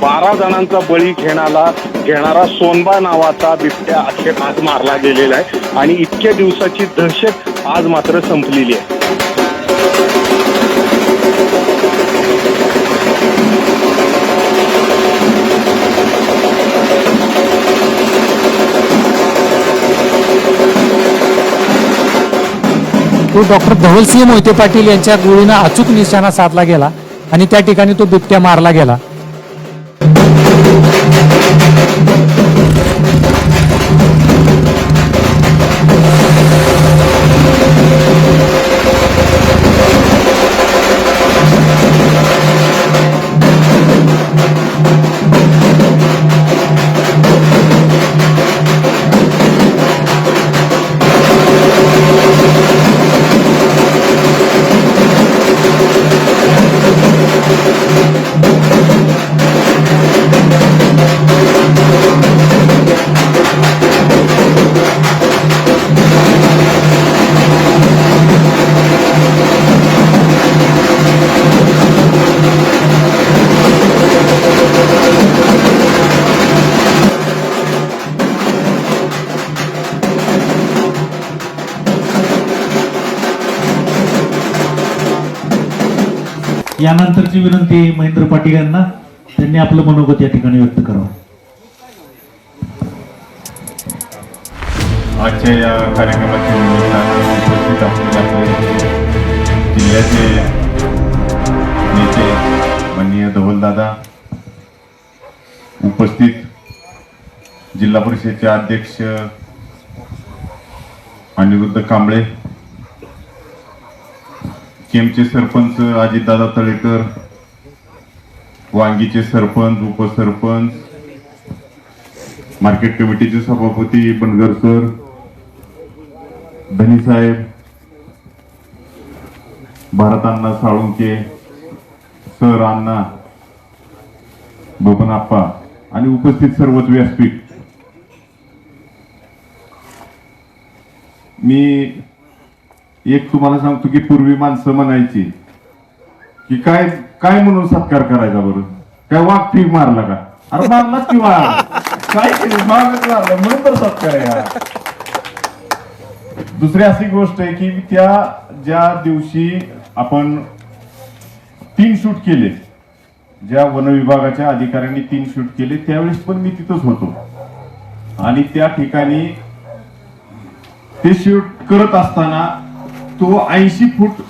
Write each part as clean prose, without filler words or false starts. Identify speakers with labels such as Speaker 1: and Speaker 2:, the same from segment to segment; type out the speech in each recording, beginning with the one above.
Speaker 1: 12 जणांचा बळी घेणारा सोनबा नावाचा बिबट्या अखेर आज मारला गेलेला आहे आणि इतक्या दिवसाची दहशत आज मात्र संपलेली आहे.
Speaker 2: तो डॉक्टर धवलसिंह मोहिते पाटील यांच्या गोळीनं अचूक निशाणा साधला गेला आणि त्या ठिकाणी तो बिबट्या मारला गेला.
Speaker 3: यानंतरची विनंती महेंद्र पाटील यांना, त्यांनी आपलं मनोगत या ठिकाणी व्यक्त करावं.
Speaker 4: आजच्या या कार्यक्रमाच्या निमित्तानं उपस्थित असलेले जिल्ह्याचे नेते माननीय धवलदादा, उपस्थित जिल्हा परिषदेचे अध्यक्ष अनिरुद्ध कांबळे, केमचे सरपंच अजितदादा तळेकर, वांगीचे सरपंच, उपसरपंच, मार्केट कमिटीचे सभापती बनगर सर, धनी साहेब, भारत अण्णा साळुंके सर, अण्णा बबन आप्पा आणि उपस्थित सर्वच व्यासपीठ. मी एक तुम्हाला सांगतो की पूर्वी माणसं म्हणायची की काय काय म्हणून सत्कार करायचा, बरं काय वाघ पीक मारला का, अरे मारलाच की वाघ, काय केलं मागच मारला म्हणून तर सत्कार आहे. दुसरी अशी गोष्ट आहे की त्या ज्या दिवशी आपण 3 शूट केले, ज्या वन विभागाच्या अधिकाऱ्यांनी 3 शूट केले, त्यावेळेस पण मी तिथंच होतो आणि त्या ठिकाणी ते शूट करत असताना तो 80 फूट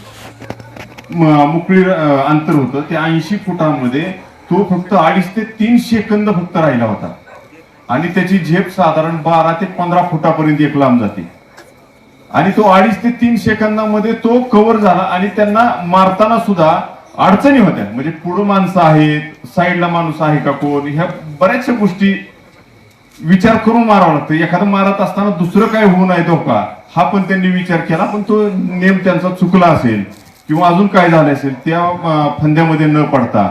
Speaker 4: मोकळी अंतर होतं. त्या 80 फुटामध्ये तो फक्त 2.5 ते 3 सेकंद फक्त राहिला होता आणि त्याची झेप साधारण 12 ते 15 फुटापर्यंत एक लांब जाते आणि तो 2.5 ते 3 सेकंदामध्ये तो कव्हर झाला आणि त्यांना मारताना सुद्धा अडचणी होत्या. म्हणजे पुढे माणसं आहेत, साईडला माणूस आहे का कोण, ह्या बऱ्याचशा गोष्टी विचार करून मारावा लागतं. एखादं मारत असताना दुसरं काय होऊ नये धोका, हा पण त्यांनी विचार केला, पण तो नेम त्यांचा चुकला असेल किंवा अजून काय झालं असेल त्या फंद्यामध्ये न पडता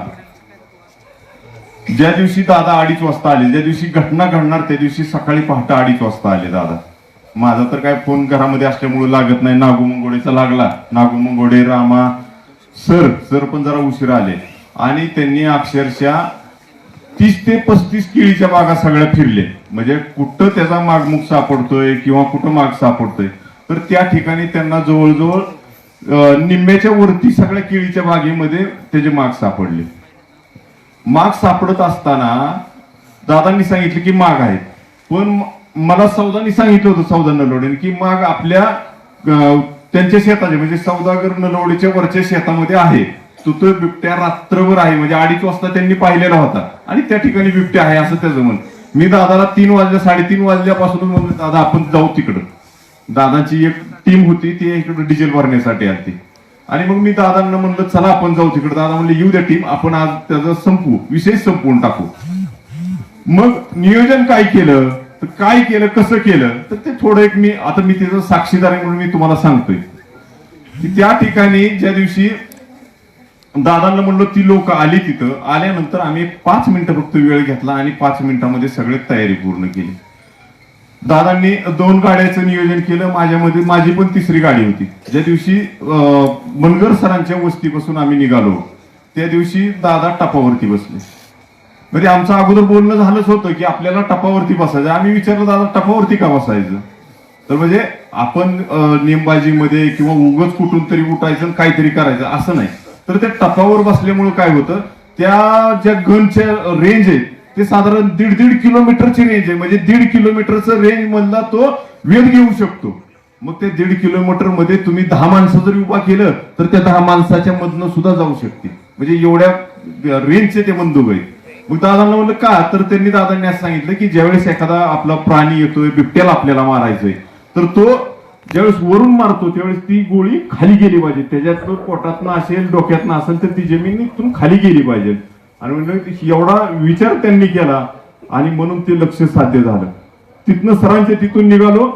Speaker 4: ज्या दिवशी दादा 2:30 वाजता आले, ज्या दिवशी घटना घडणार त्या दिवशी सकाळी पहाटे 2:30 वाजता आले दादा. माझा तर काय फोन घरामध्ये असल्यामुळे लागत नाही, नागू मंगोडेचा लागला. नागू मंगोडे, रामा सर पण जरा उशीर आले आणि त्यांनी अक्षरशः 30 ते 35 केळीच्या बागा सगळ्या फिरले. म्हणजे कुठं त्याचा मागमुख सापडतोय किंवा कुठं माग सापडतोय, तर त्या ठिकाणी त्यांना जवळजवळ निम्म्याच्या वरती सगळ्या केळीच्या बागेमध्ये त्याचे माग सापडले. माग सापडत असताना दादांनी सांगितलं की माग आहेत, पण मला सौदानी सांगितलं होतं, सौदा नलवडे, की माग आपल्या त्यांच्या शेताचे म्हणजे सौदागर नलवडेच्या वरच्या शेतामध्ये आहे. तो बिबट्या रात्रभर आहे, म्हणजे 2:30 वाजता त्यांनी पाहिलेला होता आणि त्या ठिकाणी बिबट्या आहे असं त्याचं म्हण. मी दादाला 3 वाजल्या 3:30 वाजल्यापासून म्हणलं दादा आपण जाऊ तिकडं. दादाची एक टीम होती, ती इकडे डिझेल भरण्यासाठी आली आणि मग मी दादांना म्हणलं चला आपण जाऊ तिकडे. दादा म्हणले येऊ द्या टीम, आपण आज त्याचं संपवू, विषय संपवून टाकू. मग नियोजन काय केलं, तर काय केलं, कसं केलं, तर ते थोडं एक मी त्याचं साक्षीदार आहे म्हणून मी तुम्हाला सांगतोय की त्या ठिकाणी ज्या दिवशी दादांना म्हणलो ती लोक आली, तिथं आल्यानंतर आम्ही 5 मिनिटं फक्त वेळ घेतला आणि 5 मिनिटांमध्ये सगळी तयारी पूर्ण केली. दादांनी 2 गाड्याचं नियोजन केलं, माझ्यामध्ये माझी पण 3री गाडी होती. ज्या दिवशी बनगर सरांच्या वस्तीपासून आम्ही निघालो त्या दिवशी दादा टपावरती बसले म्हणजे आमचं अगोदर बोलणं झालंच होतं की आपल्याला टपावरती बसायचं. आम्ही विचारलं दादा टपावरती का बसायचं, तर म्हणजे आपण नेमबाजीमध्ये किंवा उगच कुठून तरी उठायचं आणि काहीतरी करायचं असं नाही. तर त्या टपावर बसल्यामुळे काय होतं, त्या ज्या गनच्या रेंज आहे ते साधारण 1.5 किलोमीटरची रेंज आहे. म्हणजे 1.5 किलोमीटरचं रेंज मधला तो वेध घेऊ शकतो. मग ते 1.5 किलोमीटर मध्ये तुम्ही 10 माणसं जरी उभा केलं तर त्या 10 माणसाच्या मधनं सुद्धा जाऊ शकते. म्हणजे एवढ्या रेंजचे ते बंदूक आहे. मग दादांना म्हणलं का, तर त्यांनी दादांनी असं सांगितलं की ज्यावेळेस एखादा आपला प्राणी येतोय, बिबट्याला आपल्याला मारायचंय, तर तो ज्यावेळेस वरून मारतो त्यावेळेस ती गोळी खाली गेली पाहिजे. त्याच्यात पोटातनं असेल, डोक्यातनं असेल तर ती जमिनीतून खाली गेली पाहिजे. आणि म्हणजे एवढा विचार त्यांनी केला आणि म्हणून ते लक्ष साध्य झालं. तिथनं सरांच्या तिथून निघालो.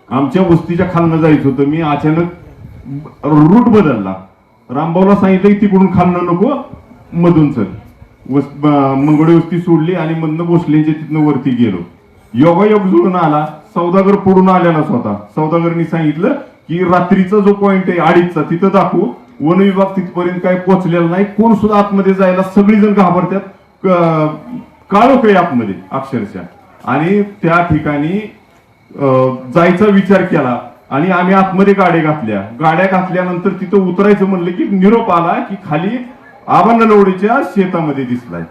Speaker 4: आमच्या वस्तीच्या खालनं जायचं होतं. मी अचानक रूट बदलला. रामभाऊला सांगितलं की तिकडून खालनं नको, मधून चल. मंगोळी वस्ती सोडली आणि मधनं भोसलेंच्या तिथनं वरती गेलो. योगायोग जुळून आला. सौदागर पुढून आलेलाच होता. सौदागरनी सांगितलं की रात्रीचा जो पॉइंट आहे 2:30चा तिथं दाखवू. वन विभाग तिथपर्यंत काही पोहोचलेला नाही. कोण सुद्धा आतमध्ये जायला सगळीजण घाबरतात. काळोख आहे आतमध्ये अक्षरशः. आणि त्या ठिकाणी जायचा विचार केला आणि आम्ही आतमध्ये गाड्या घातल्यानंतर तिथं उतरायचं म्हणलं की निरोप आला की खाली आबा नलवडेच्या शेतामध्ये दिसलाय.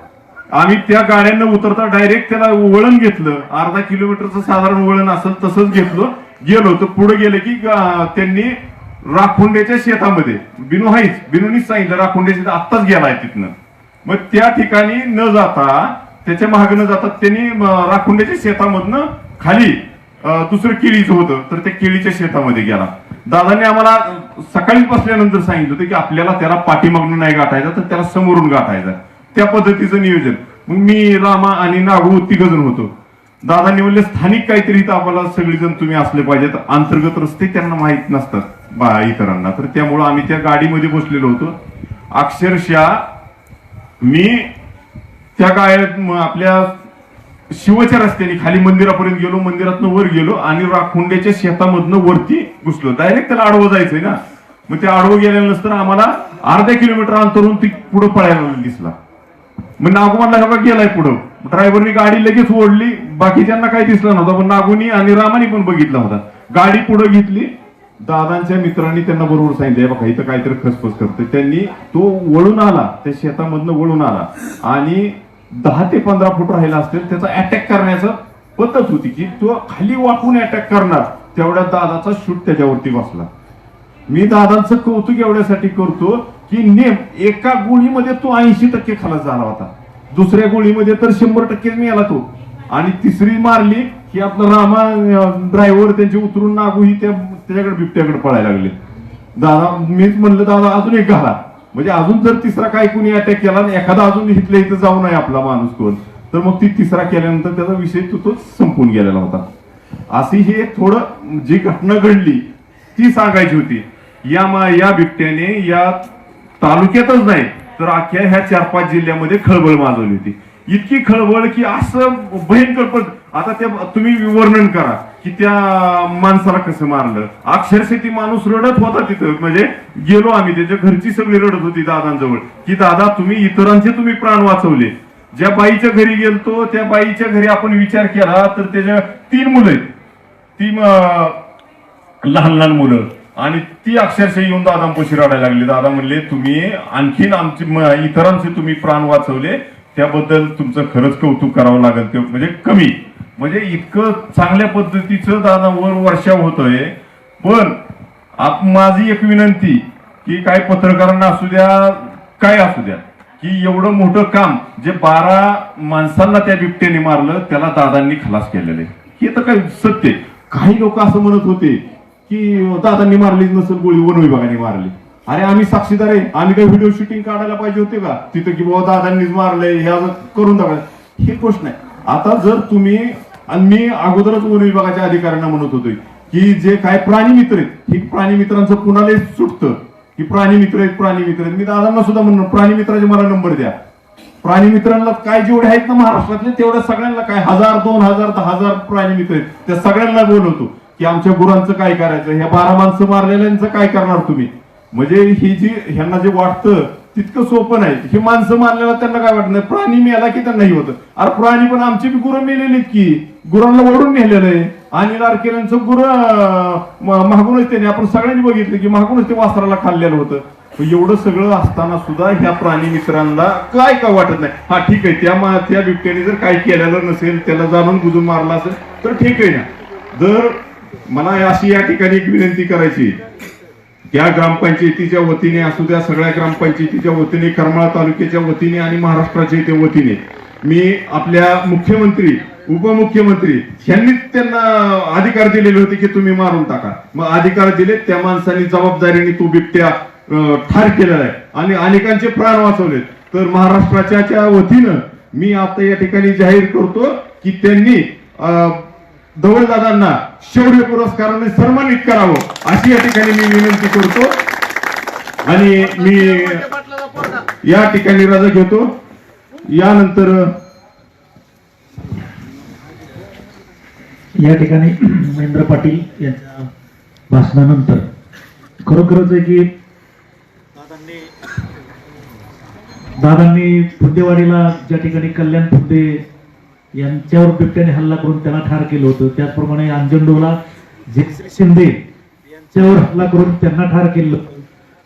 Speaker 4: आम्ही त्या गाड्यांना उतरता डायरेक्ट त्याला वळण घेतलं. 1/2 किलोमीटरचं साधारण वळण असेल तसंच घेतलं. गेलो तर पुढे गेले की त्यांनी राखोंड्याच्या शेतामध्ये बिनूनीच सांगितलं राखोंड्याच्या शेतात आत्ताच गेलाय तिथनं. मग त्या ठिकाणी न जाता त्याच्या मागे न जाता त्यांनी राखोंड्याच्या शेतामधनं खाली दुसरं केळीचं होतं तर त्या केळीच्या शेतामध्ये गेला. दादांनी आम्हाला सकाळी बसल्यानंतर सांगितलं होतं की आपल्याला त्याला पाठीमागून नाही गाठायचा तर त्याला समोरून गाठायचा. त्या पद्धतीचं नियोजन. मग मी, रामा आणि नागू 3 जण होतो. दादांनी म्हणले स्थानिक काहीतरी इथं आम्हाला सगळेजण तुम्ही असले पाहिजेत. अंतर्गत रस्ते त्यांना माहीत नसतात इतरांना. तर त्यामुळं आम्ही त्या गाडीमध्ये बसलेलो होतो. अक्षरशः मी त्या आपल्या शिवच्या रस्त्याने खाली मंदिरापर्यंत गेलो. मंदिरातनं वर गेलो आणि राखोंड्याच्या शेतामधनं वरती घुसलो. डायरेक्ट त्याला आडवं जायचंय ना. मग ते आडवं गेल्यानंतर आम्हाला 1/2 किलोमीटर अंतरून ती पुढे पळायला दिसला. मग नागू म्हणला बघा गेलाय पुढं. ड्रायव्हरनी गाडी लगेच ओढली. बाकीच्यांना काही दिसलं नव्हतं पण नागूनी आणि रामानी पण बघितला होता. गाडी पुढे घेतली. दादांच्या मित्रांनी त्यांना बरोबर सांगितलं बघा इथं काहीतरी खसफस करतोय. त्यांनी तो वळून आला, त्या शेतामधनं वळून आला आणि 10 ते 15 फूट राहिला असेल त्याचा अटॅक करण्याचं पद्धत होती की तो खाली वाकून अटॅक करणार. तेवढ्या दादाचा शूट त्याच्यावरती बसला. मी दादांचं कौतुक एवढ्यासाठी करतो की नेम एका गोळीमध्ये तो 80% खलास झाला होता. दुसऱ्या गोळीमध्ये तर 100% मिळाला तो. आणि तिसरी मारली की आपला रामा ड्रायव्हर त्यांचे उतरून नागू ही त्याच्याकडे बिबट्याकडे पळायला लागले. दादा मीच म्हणलं दादा अजून एक घाला. म्हणजे अजून जर तिसरा काही कुणी अटॅक केला आणि एखादा अजून इथल्या इथं जाऊ नये आपला माणूस कोण तर मग ती तिसरा केल्यानंतर त्याचा विषय तो संपून गेलेला होता. अशी हे थोडं जी घटना घडली ती सांगायची होती. या बिबट्याने या तालुक्यातच नाही तर अख्ख्या ह्या 4-5 जिल्ह्यामध्ये खळबळ माजवली होती. इतकी खळबळ की असं भयंकर. पण आता ते तुम्ही वर्णन करा की त्या माणसाला कसं मारलं. अक्षरशः ती माणूस रडत होता तिथं. म्हणजे गेलो आम्ही त्याच्या घरची सगळी रडत होती दादांजवळ की दादा तुम्ही इतरांचे प्राण वाचवले. ज्या बाईच्या घरी गेलतो त्या बाईच्या घरी आपण विचार केला तर त्याच्या 3 मुलं आहेत. ती लहान मुलं आणि ती अक्षरशः येऊन दादांपाशी रडायला लागली. दादा म्हणले तुम्ही आणखीन इतरांचे तुम्ही प्राण वाचवले त्याबद्दल तुमचं खरंच कौतुक करावं लागेल. ते म्हणजे कमी म्हणजे इतकं चांगल्या पद्धतीचं दादा वर्षाव होतोय. पण माझी एक विनंती की काय पत्रकारांना असू द्या काय असू द्या की एवढं मोठं काम जे 12 माणसांना त्या बिबट्याने मारलं त्याला दादांनी खलास केलेलं आहे. हे तर काय सत्य. काही लोक असं म्हणत होते की दादांनी मारलीच नसेल गोळी वन विभागाने मारली. अरे आम्ही साक्षीदार आहे. आम्ही काही व्हिडिओ शूटिंग काढायला पाहिजे होते का तिथं की बाबा दादांनीच मारलंय हे करून दाखवा. हे गोष्ट नाही. आता जर तुम्ही आणि मी अगोदरच वन विभागाच्या अधिकाऱ्यांना म्हणत होतो की जे काय प्राणी मित्र आहेत ही प्राणी मित्रांचं कुणाला सुटतं की प्राणी मित्र आहेत. मी दादांना सुद्धा म्हणून प्राणी मित्राचे मला नंबर द्या. प्राणी मित्रांना काय जेवढे आहेत ना महाराष्ट्रातले तेवढ्या सगळ्यांना काय 1000, 2000, 10,000 प्राणी मित्र आहेत त्या सगळ्यांना बोलवतो की आमच्या गुरांचं काय करायचं. ह्या 12 माणसं मारलेल्यांचं काय करणार तुम्ही. म्हणजे ही जी ह्यांना जे वाटतं तितकं सोपं नाही. ही माणसं मारलेला त्यांना काय वाटत नाही, प्राणी मेला की त्यांनाही होतं. अरे प्राणी पण आमची बी गुरं मेलेलीत की, गुरांना ओढून नेलेलं आहे. आणि लाडकेल्यांचं गुरं मागूनच त्याने आपण सगळ्यांनी बघितलं की मागूनच ते वासराला खाल्लेलं होतं. एवढं सगळं असताना सुद्धा ह्या प्राणी मित्रांना काय का वाटत नाही. हा ठीक आहे, त्या बिबट्याने जर काय केलेलं नसेल, त्याला जाणून बुजून मारला असेल तर ठीक आहे ना. जर मला अशी या ठिकाणी एक विनंती करायची, त्या ग्रामपंचायतीच्या वतीने असू द्या, सगळ्या ग्रामपंचायतीच्या वतीने, करमाळा तालुक्याच्या वतीने आणि महाराष्ट्राच्या वतीने मी आपल्या मुख्यमंत्री, उपमुख्यमंत्री यांनी त्यांना अधिकार दिलेले होते की तुम्ही मारून टाका. मग अधिकार दिले, त्या माणसांनी जबाबदारीने तो बिबट्या ठार केलेला आहे आणि अनेकांचे प्राण वाचवलेत. तर महाराष्ट्राच्या वतीनं मी आता या ठिकाणी जाहीर करतो की त्यांनी धवलदादांना शौर्य पुरस्काराने सन्मानित करावं अशी या ठिकाणी मी विनंती करतो. आणि मी या ठिकाणी रजा घेतो. यानंतर
Speaker 3: या ठिकाणी महेंद्र पाटील यांच्या भाषणानंतर खरोखरच आहे की दादांनी फुंदेवाडीला ज्या ठिकाणी कल्याण फुंदे यांच्यावर बिबट्याने हल्ला करून त्यांना ठार केलं होतं, त्याचप्रमाणे अंजनडोला जयश्री शिंदे यांच्यावर हल्ला करून त्यांना ठार केलं,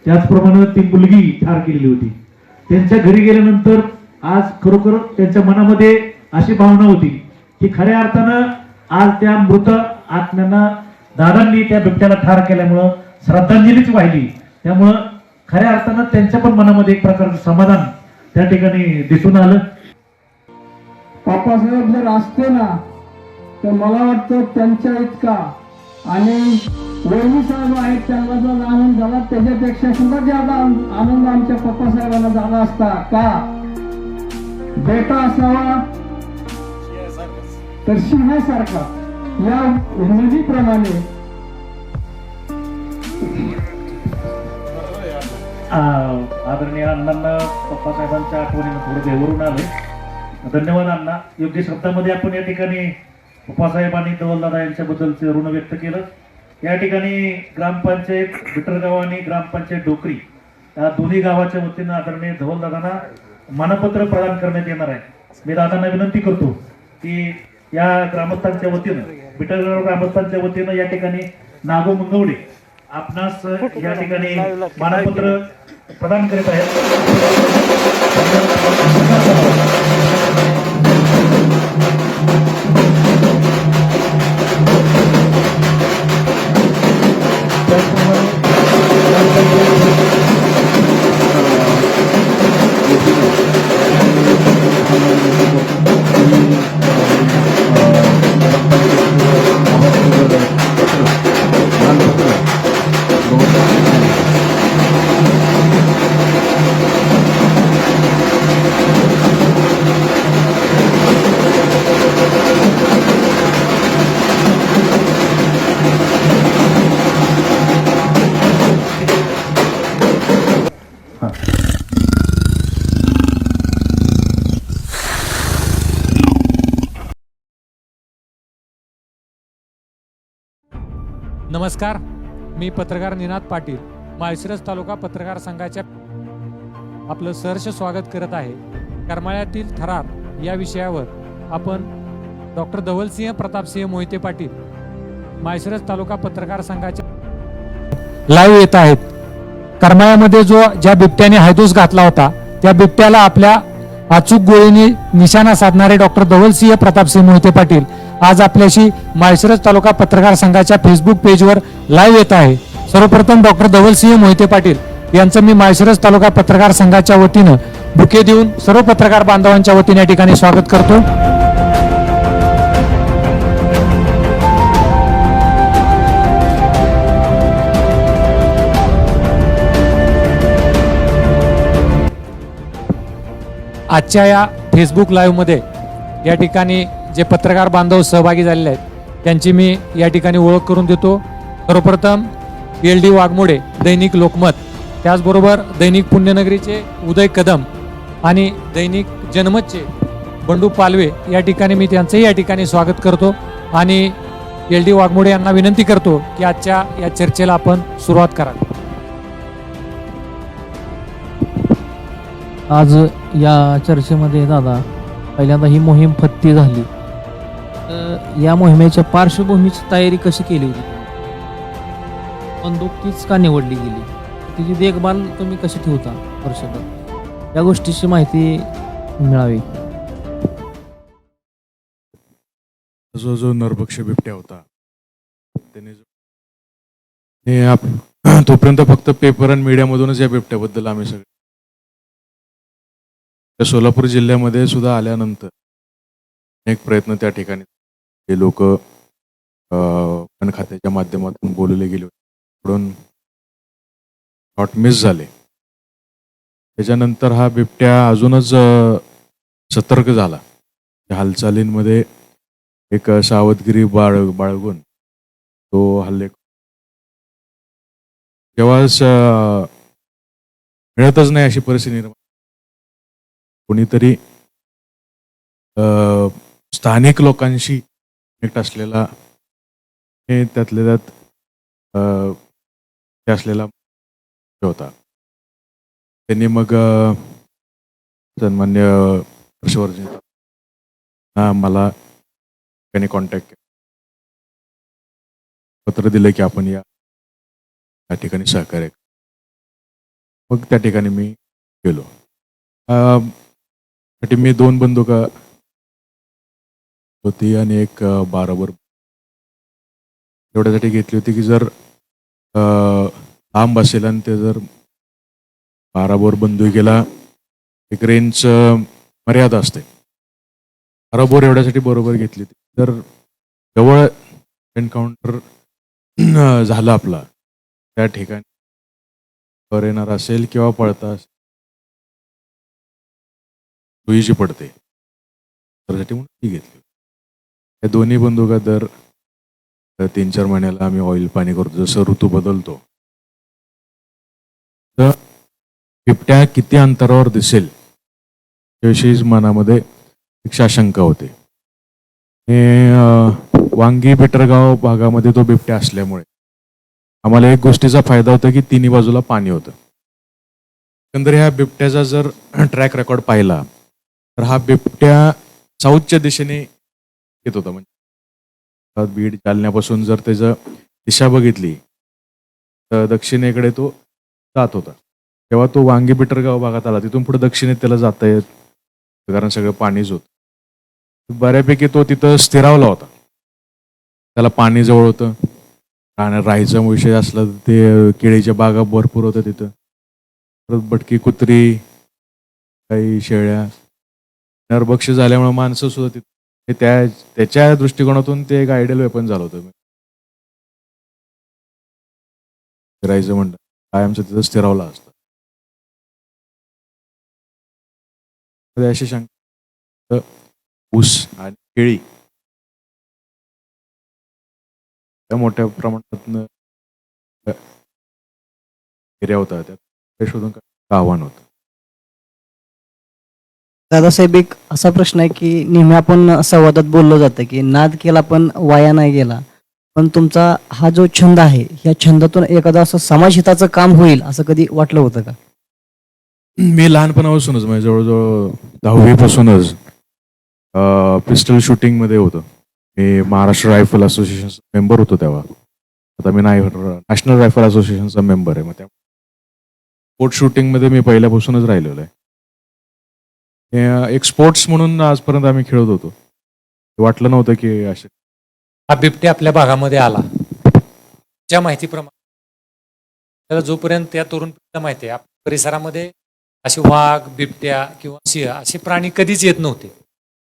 Speaker 3: त्याचप्रमाणे ती मुलगी ठार केलेली होती. त्यांच्या घरी गेल्यानंतर आज खरोखर त्यांच्या मनामध्ये अशी भावना होती की खऱ्या अर्थानं आज त्या मृत आत्म्यांना दादांनी त्या बिबट्याला ठार केल्यामुळं श्रद्धांजलीच वाहिली. त्यामुळं खऱ्या अर्थानं त्यांच्या पण मनामध्ये एक प्रकारचं समाधान त्या ठिकाणी दिसून आलं.
Speaker 5: बाप्पासाहेब जर असते ना तर मला वाटतं त्यांच्या इतका आणि वहिनी साहेब आहेत त्यांना जो आनंद झाला त्याच्यापेक्षा सुद्धा ज्यादा आनंद आमच्या पप्पासाहेबांना झाला असता. का बेटा असावा तर सिंहासारखा, या नदीप्रमाणे
Speaker 3: आदरणीय अण्णांना पप्पासाहेबांच्या आठवणीनं थोडं देवरून आले. धन्यवाद अण्णा. योग्य शब्दामध्ये आपण या ठिकाणी पप्पासाहेबांनी धवलदादा यांच्याबद्दलचे ऋण व्यक्त केलं. या ठिकाणी ग्रामपंचायत बिटरगाव आणि ग्रामपंचायत डोकरी या दोन्ही गावाच्या वतीनं आदरणीय धवलदादांना मानपत्र प्रदान करण्यात येणार आहे. मी दादांना विनंती करतो की या ग्रामस्थांच्या वतीनं, बिटरगाव ग्रामस्थांच्या वतीनं या ठिकाणी नागो मंगवडे आपणास या ठिकाणी मानपत्र प्रदान करीत आहेत.
Speaker 2: नमस्कार, मी पत्रकार निनाद पाटील, माळशिरस तालुका पत्रकार संघाच्या आपलं सहर्ष स्वागत करत आहे. करमाळ्यातील थरार या विषयावर आपण डॉक्टर धवलसिंह प्रतापसिंह मोहिते पाटील, माळशिरस तालुका पत्रकार संघाच्या लाईव्ह येत आहेत. करमाळ्यामध्ये ज्या बिबट्याने हायदोस घातला होता त्या बिबट्याला आपल्या अचूक गोळीने निशाणा साधणारे डॉक्टर धवलसिंह प्रतापसिंह मोहिते पाटील आज आपल्याशी माळशिरस तालुका पत्रकार संघाच्या फेसबुक पेजवर लाईव्ह येत आहे. सर्वप्रथम डॉक्टर धवलसिंह मोहिते पाटील यांचं मी माळशिरस तालुका पत्रकार संघाच्या वतीनं बुके देऊन सर्व पत्रकार बांधवांच्या वतीने या ठिकाणी स्वागत करतो. आजच्या या फेसबुक लाईव्हमध्ये या ठिकाणी जे पत्रकार बांधव सहभागी झालेले आहेत त्यांची मी या ठिकाणी ओळख करून देतो. सर्वप्रथम LD वाघमोडे, दैनिक लोकमत, त्याचबरोबर दैनिक पुण्यनगरीचे उदय कदम आणि दैनिक जनमतचे बंडू पालवे या ठिकाणी मी त्यांचंही या ठिकाणी स्वागत करतो आणि LD वाघमोडे यांना विनंती करतो की आजच्या या चर्चेला आपण सुरुवात करा.
Speaker 6: आज या चर्चेमध्ये दादा पहिल्यांदा ही मोहीम फत्ती झाली. तर या मोहिमेच्या पार्श्वभूमीची तयारी कशी केली होती? बंदूक तीच का निवडली गेली? तिची देखभाल तुम्ही कशी ठेवता वर्षभर? या गोष्टीची माहिती मिळावी.
Speaker 7: जो नरभक्ष बिबट्या होता त्याने तोपर्यंत फक्त पेपर आणि मीडियामधूनच या बिबट्याबद्दल आम्ही सगळे त्या सोलापूर जिल्ह्यामध्ये सुद्धा आल्यानंतर अनेक प्रयत्न त्या ठिकाणी ते लोक वन खात्याच्या माध्यमातून बोलवले गेले होते, शॉट मिस झाले. त्याच्यानंतर हा बिबट्या अजूनच सतर्क झाला. त्या हालचालींमध्ये एक सावधगिरी बाळगून तो हल्ले जेव्हा मिळतच नाही अशी परिस्थिती निर्माण, कोणीतरी स्थानिक लोकांशी कनेक्ट असलेला हे त्यातल्या त्यात असलेला होता. त्यांनी मग सन्मान्य हर्षवर्धन मला त्यांनी कॉन्टॅक्ट केला, पत्र दिलं की आपण या ठिकाणी सहकार्य. मग त्या ठिकाणी मी गेलो. मी 2 बंदुका होती आणि एक 12 बोर एवढ्यासाठी घेतली होती की जर लांब असेल आणि ते जर 12 बोर बंदुकीला एक रेंज मर्यादा असते. 12 बोर एवढ्यासाठी बरोबर घेतली होती. जर जवळ एन्काउंटर झालं आपला त्या ठिकाणी वर येणार असेल किंवा पळता असेल सोयीची पडते त्यासाठी म्हणून ती घेतली. या दोन्ही बंदुका दर 3-4 महिन्याला आम्ही ऑइल पाणी करतो. जसं ऋतू बदलतो तर बिबट्या किती अंतरावर दिसेल याविषयी मनामध्ये एक साशंका होते. वांगी बिटरगाव भागामध्ये तो बिबट्या असल्यामुळे आम्हाला एक गोष्टीचा फायदा होता की तिन्ही बाजूला पाणी होतं. एकंदर ह्या बिबट्याचा जर ट्रॅक रेकॉर्ड पाहिला तर हा बिबट्या साऊथच्या दिशेने येत होता. म्हणजे बीड जालन्यापासून जर त्याचं दिशा बघितली तर दक्षिणेकडे तो जात होता. तेव्हा तो वांगी बिटरगाव भागात आला, तिथून पुढे दक्षिणेत त्याला जाता येत कारण सगळं पाणीच होतं. बऱ्यापैकी तो तिथं स्थिरावला होता. त्याला पाणी जवळ होतं आणि राहायचा विषय असला तर ते केळीच्या बागा भरपूर होत्या तिथं. परत बटकी कुत्री, काही शेळ्या, नरभक्ष झाल्यामुळे माणसं सुद्धा तिथे त्याच्या दृष्टिकोनातून ते एक आयडियल वेपन झालं होतं. राहायचं म्हणलं कायमचं तिथं स्थिरावला असतं. अशी शंका ऊस आणि केळी त्या मोठ्या प्रमाणात एरिया होता, त्यात शोधून आव्हान होतं.
Speaker 8: दादासाहेब, एक असा प्रश्न आहे की नेहमी आपण संवादात बोललं जातं की नाद केला पण वाया नाही गेला. पण तुमचा हा जो छंद आहे, या छंदातून एखादं असं समाजहिताचं काम होईल असं कधी वाटलं होतं का?
Speaker 7: मी लहानपणापासूनच म्हणजे जवळजवळ 10वी पासूनच पिस्टल शूटिंग मध्ये होतो. मी महाराष्ट्र रायफल असोसिएशन मेंबर होतो तेव्हा. आता मी नॅशनल रायफल असोसिएशनचा मेंबर आहे. मग त्या स्पोर्ट शूटिंग मध्ये मी पहिल्यापासूनच राहिलेलो आहे. एक स्पोर्ट्स म्हणून आजपर्यंत आम्ही खेळत होतो. वाटलं नव्हतं की असे
Speaker 2: हा बिबट्या आपल्या भागामध्ये आला. ज्या माहितीप्रमाणे त्याला जोपर्यंत त्या तरुण पिढीला माहिती आहे, आपल्या परिसरामध्ये असे वाघ, बिबट्या किंवा सिंह असे प्राणी कधीच येत नव्हते.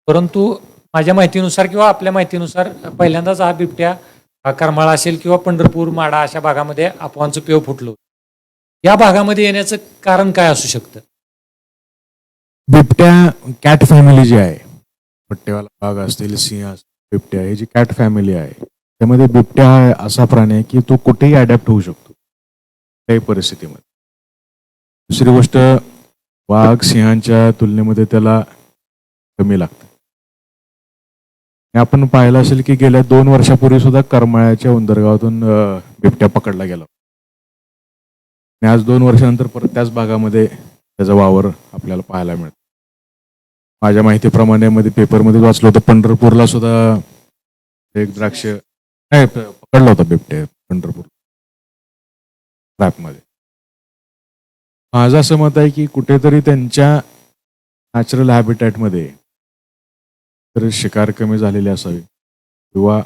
Speaker 2: परंतु माझ्या माहितीनुसार किंवा आपल्या माहितीनुसार पहिल्यांदाच हा बिबट्या करमाळा असेल किंवा पंढरपूर, माडा अशा भागामध्ये अफवांचं पेव फुटलं. या भागामध्ये येण्याचं कारण काय असू शकतं?
Speaker 7: बिबट्या कॅट फॅमिली जी आहे, पट्टेवाला वाघ असतील, सिंह असतील, बिबट्या ही जी कॅट फॅमिली आहे त्यामध्ये बिबट्या हा असा प्राणी आहे की तो कुठेही अडॅप्ट होऊ शकतो काही परिस्थितीमध्ये. दुसरी गोष्ट, वाघ सिंहांच्या तुलनेमध्ये त्याला कमी लागतं. आपण पाहिलं असेल की गेल्या 2 वर्षापूर्वी सुद्धा करमाळ्याच्या उंदरगावातून बिबट्या पकडला गेला आणि आज 2 वर्षानंतर परत त्याच भागामध्ये त्याचा वावर आपल्याला पाहायला मिळतो. माझ्या माहितीप्रमाणे मध्ये पेपरमध्ये वाचलं होतं पंढरपूरला सुद्धा एक द्राक्ष नाही पकडला होता बिबटे पंढरपूर ट्रॅपमध्ये. माझं असं मत आहे की कुठेतरी त्यांच्या नॅचरल हॅबिटॅटमध्ये तर शिकार कमी झालेली असावी किंवा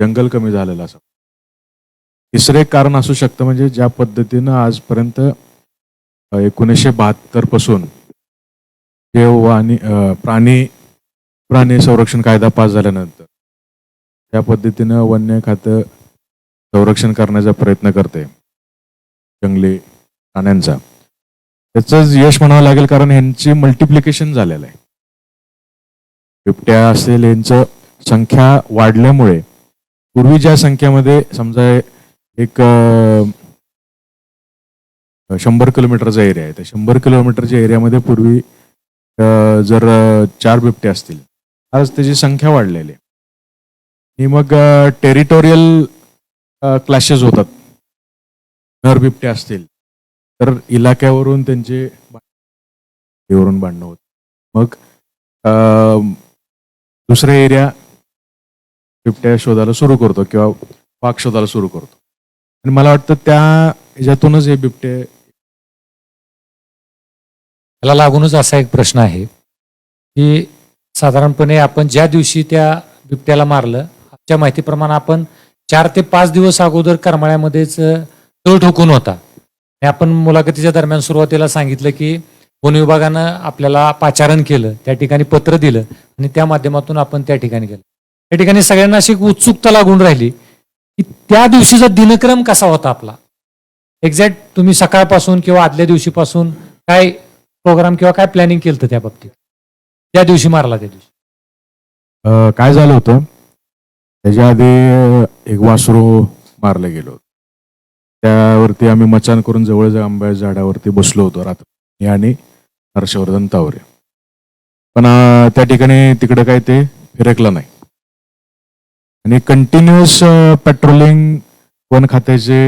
Speaker 7: जंगल कमी झालेलं असावं. तिसरं एक कारण असू शकतं म्हणजे ज्या पद्धतीनं आजपर्यंत 1972 पासून जे प्राणी संरक्षण कायदा पास झाल्यानंतर त्या पद्धतीनं वन्य खातं संरक्षण करण्याचा प्रयत्न करते जंगली प्राण्यांचा. त्याचं यश म्हणावं लागेल कारण ह्यांची मल्टिप्लिकेशन झालेलं आहे. बिबट्या असेल यांचं संख्या वाढल्यामुळे पूर्वी ज्या संख्येमध्ये समजा एक 100 किलोमीटरचा एरिया आहे, तर 100 किलोमीटरच्या एरियामध्ये पूर्वी जर 4 बिबटे असतील आज त्याची संख्या वाढलेली आहे. आणि मग टेरिटोरियल क्लॅशेस होतात. नर बिबटे असतील तर इलाक्यावरून त्यांचे भांडणं होत. मग दुसरा एरिया बिबट्या शोधायला सुरू करतो किंवा वाघ शोधायला सुरू करतो. आणि मला वाटतं त्या ह्याच्यातूनच हे बिबटे.
Speaker 2: त्याला लागूनच असा एक प्रश्न आहे की साधारणपणे आपण ज्या दिवशी त्या बिबट्याला मारलं, आमच्या माहितीप्रमाणे आपण 4 ते 5 दिवस अगोदर करमाळ्यामध्येच तळ ठोकून होता. आणि आपण मुलाखतीच्या दरम्यान सुरुवातीला सांगितलं की वन विभागानं आपल्याला पाचारण केलं, त्या ठिकाणी पत्र दिलं आणि त्या माध्यमातून आपण त्या ठिकाणी गेलो. त्या ठिकाणी सगळ्यांना अशी एक उत्सुकता लागून राहिली की त्या दिवशीचा दिनक्रम कसा होता आपला. एक्झॅक्ट तुम्ही सकाळपासून किंवा आदल्या दिवशीपासून काय प्रोग्राम किंवा काय प्लॅनिंग केलं त्या बाबतीत त्या दिवशी मारला त्या दिवशी?
Speaker 7: काय झालं होतं त्याच्या आधी एक वासरू मारलं गेलो. त्यावरती आम्ही मचान करून जवळजवळ आंब्याच्या झाडावरती बसलो होतो रात्री आणि हर्षवर्धन तावरे. पण त्या ठिकाणी तिकडे काय ते फिरकलं नाही. आणि कंटिन्युअस पेट्रोलिंग वन खात्याचे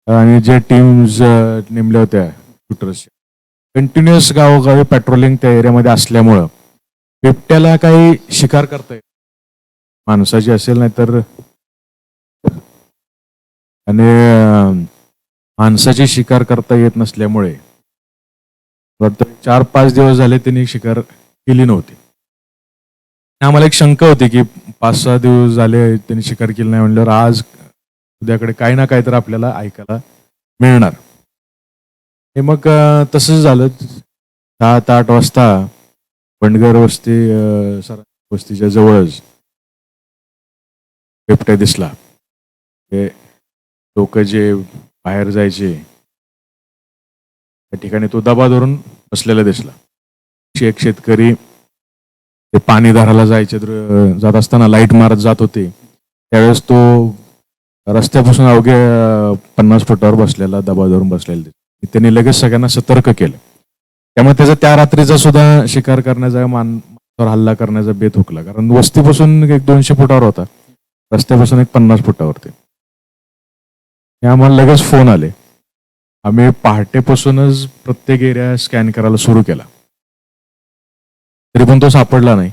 Speaker 7: आणि जे टीम्स नेमल्या होत्या शूटर्सच्या कंटिन्युअस गावोगावी पेट्रोलिंग त्या एरियामध्ये असल्यामुळं बिबट्याला काही शिकार करता येत माणसाची असेल नाही तर आणि माणसाची शिकार करता येत नसल्यामुळे 4-5 दिवस झाले त्यांनी शिकार केली नव्हती. आम्हाला एक शंका होती की 5-6 दिवस झाले त्यांनी शिकार केली नाही म्हणल्यावर आज उद्याकडे काही ना काही तर आपल्याला ऐकायला मिळणार. हे मग तसंच झालं. 7-8 वाजता बंडगर वस्तीच्या जवळच बिबट्या दिसला. हे लोक जे बाहेर जायचे त्या ठिकाणी तो दबा धरून बसलेला दिसला. एक शेतकरी ते पाणी दाराला जात असताना लाईट मारत जात होते त्यावेळेस तो रस्त्यापासून अवघ्या 50 फुटावर बसलेला दबा धरून बसलेला दिसला. त्यांनी लगेच सगळ्यांना सतर्क केलं. त्यामुळे त्याचा त्या रात्रीचा सुद्धा शिकार करण्याचा माणसावर हल्ला करण्याचा बेत हुकला. कारण वस्तीपासून एक 200 फुटावर होता, रस्त्यापासून एक 50 फुटावरती. आम्हाला लगेच फोन आले. आम्ही पहाटेपासूनच प्रत्येक एरिया स्कॅन करायला सुरू केला तरी पण तो सापडला नाही.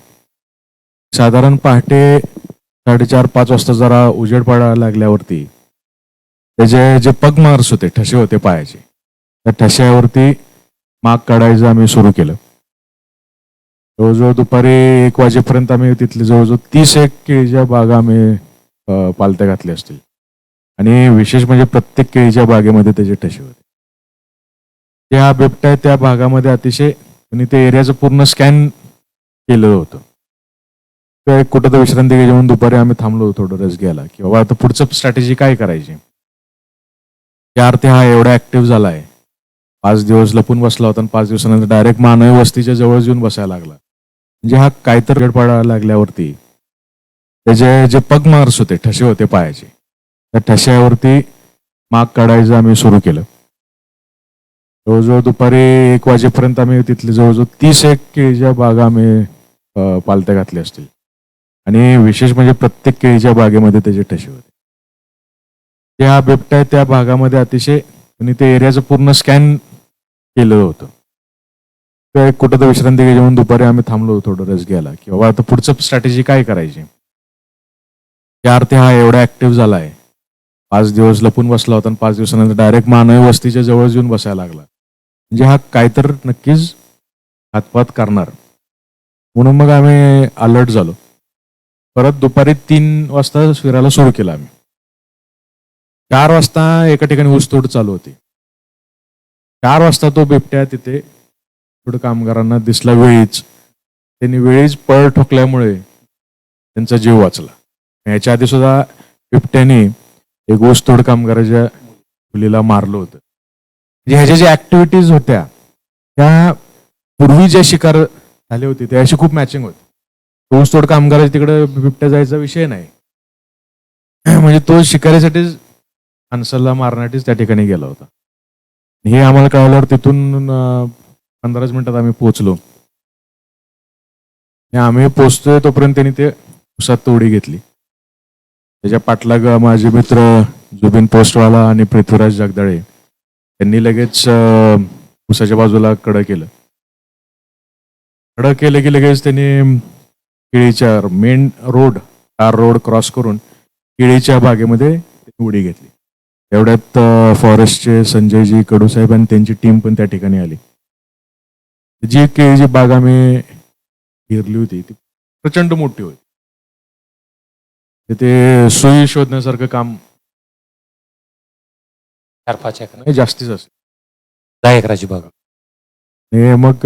Speaker 7: साधारण पहाटे 4:30-5 वाजता जरा उजेड पडायला लागल्यावरती त्याचे जे पग मार्क्स होते, ठसे होते पायाचे, त्या ठश्यावरती माग काढायचं आम्ही सुरू केलं. जवळजवळ दुपारी 1 वाजेपर्यंत आम्ही तिथले जवळजवळ 30 केळीच्या बागा आम्ही पालत्या घातल्या असतील. आणि विशेष म्हणजे प्रत्येक केळीच्या बागेमध्ये त्याचे ठसे होते. त्या बिबट्या त्या भागामध्ये अतिशय आणि ते एरियाचं पूर्ण स्कॅन केलं होतं. कुठं तर विश्रांती घ्यायची म्हणून दुपारी आम्ही थांबलो थोडं रस घ्यायला की बाबा आता पुढचं स्ट्रॅटेजी काय करायची. त्या अर्थी हा एवढा ऍक्टिव्ह झालाय. 5 दिवस लपून बसला होता आणि 5 दिवसानंतर डायरेक्ट मानवी वस्तीच्या जवळ येऊन बसायला लागला. म्हणजे हा काहीतरी पडायला लागल्यावरती त्याचे जे पग मार्क्स होते, ठसे होते पायाचे, त्या ठश्यावरती माग काढायचं आम्ही सुरू केलं. जवळजवळ दुपारी 1 वाजेपर्यंत आम्ही तिथले जवळजवळ 30 केळीच्या बागा आम्ही पालत्या घातल्या असतील. आणि विशेष म्हणजे प्रत्येक केळीच्या बागेमध्ये त्याचे ठसे होते. त्या बिबट्या त्या भागामध्ये अतिशय आणि ते एरियाचं पूर्ण स्कॅन केलं होतं. काय कुठं तर विश्रांती घ्यायची म्हणून दुपारी आम्ही थांबलो थोडं रस घ्यायला की बाबा आता पुढचं स्ट्रॅटेजी काय करायची. चार ते हा एवढा ऍक्टिव्ह झालाय, 5 दिवस लपून बसला होता आणि 5 दिवसानंतर डायरेक्ट मानवी वस्तीच्या जवळ येऊन बसायला लागला. म्हणजे हा काय तर नक्कीच हातपात करणार. म्हणून मग आम्ही अलर्ट झालो. परत दुपारी 3 वाजता फिरायला सुरू केलं आम्ही. 4 वाजता एका ठिकाणी ऊसतोड चालू होती. 4 वाजता तो बिबट्या तिथे थोडं कामगारांना दिसला वेळीच. त्यांनी वेळीच पळ ठोकल्यामुळे त्यांचा जीव वाचला. याच्या आधी सुद्धा बिबट्याने एक ऊसतोड कामगाराच्या मुलीला मारलं होतं. म्हणजे ह्याच्या ज्या ऍक्टिव्हिटीज होत्या त्या पूर्वी ज्या शिकार झाले होते त्याशी खूप मॅचिंग होती. ऊसतोड कामगाराच्या तिकडे बिबट्या जायचा विषय नाही. म्हणजे तो शिकारीसाठीच माणसाला मारण्यासाठीच त्या ठिकाणी गेला होता. हे आम्हाला कळल्यावर तिथून 15 मिनिटात आम्ही पोहोचलो. आम्ही पोहोचतोय तोपर्यंत त्यांनी ते उसात तोडी घेतली. त्याच्या पाठलाग माझे मित्र जुबिन पोस्टवाला आणि पृथ्वीराज जगदाळे त्यांनी लगेच उसाच्या बाजूला कडं केलं. कडं केलं की लगेच त्यांनी केळीच्या main road, car road cross करून केळीच्या बागेमध्ये उडी घेतली. एवढ्यात फॉरेस्टचे संजयजी कडूसाहेब आणि त्यांची टीम पण त्या ठिकाणी आली. जी केळीची बाग आम्ही फिरली होती ती प्रचंड मोठी होती. ते सुई शोधण्यासारखं काम
Speaker 2: 4-5 एकर
Speaker 7: जास्तीच असतं.
Speaker 2: 10 एकराची बाग.
Speaker 7: हे मग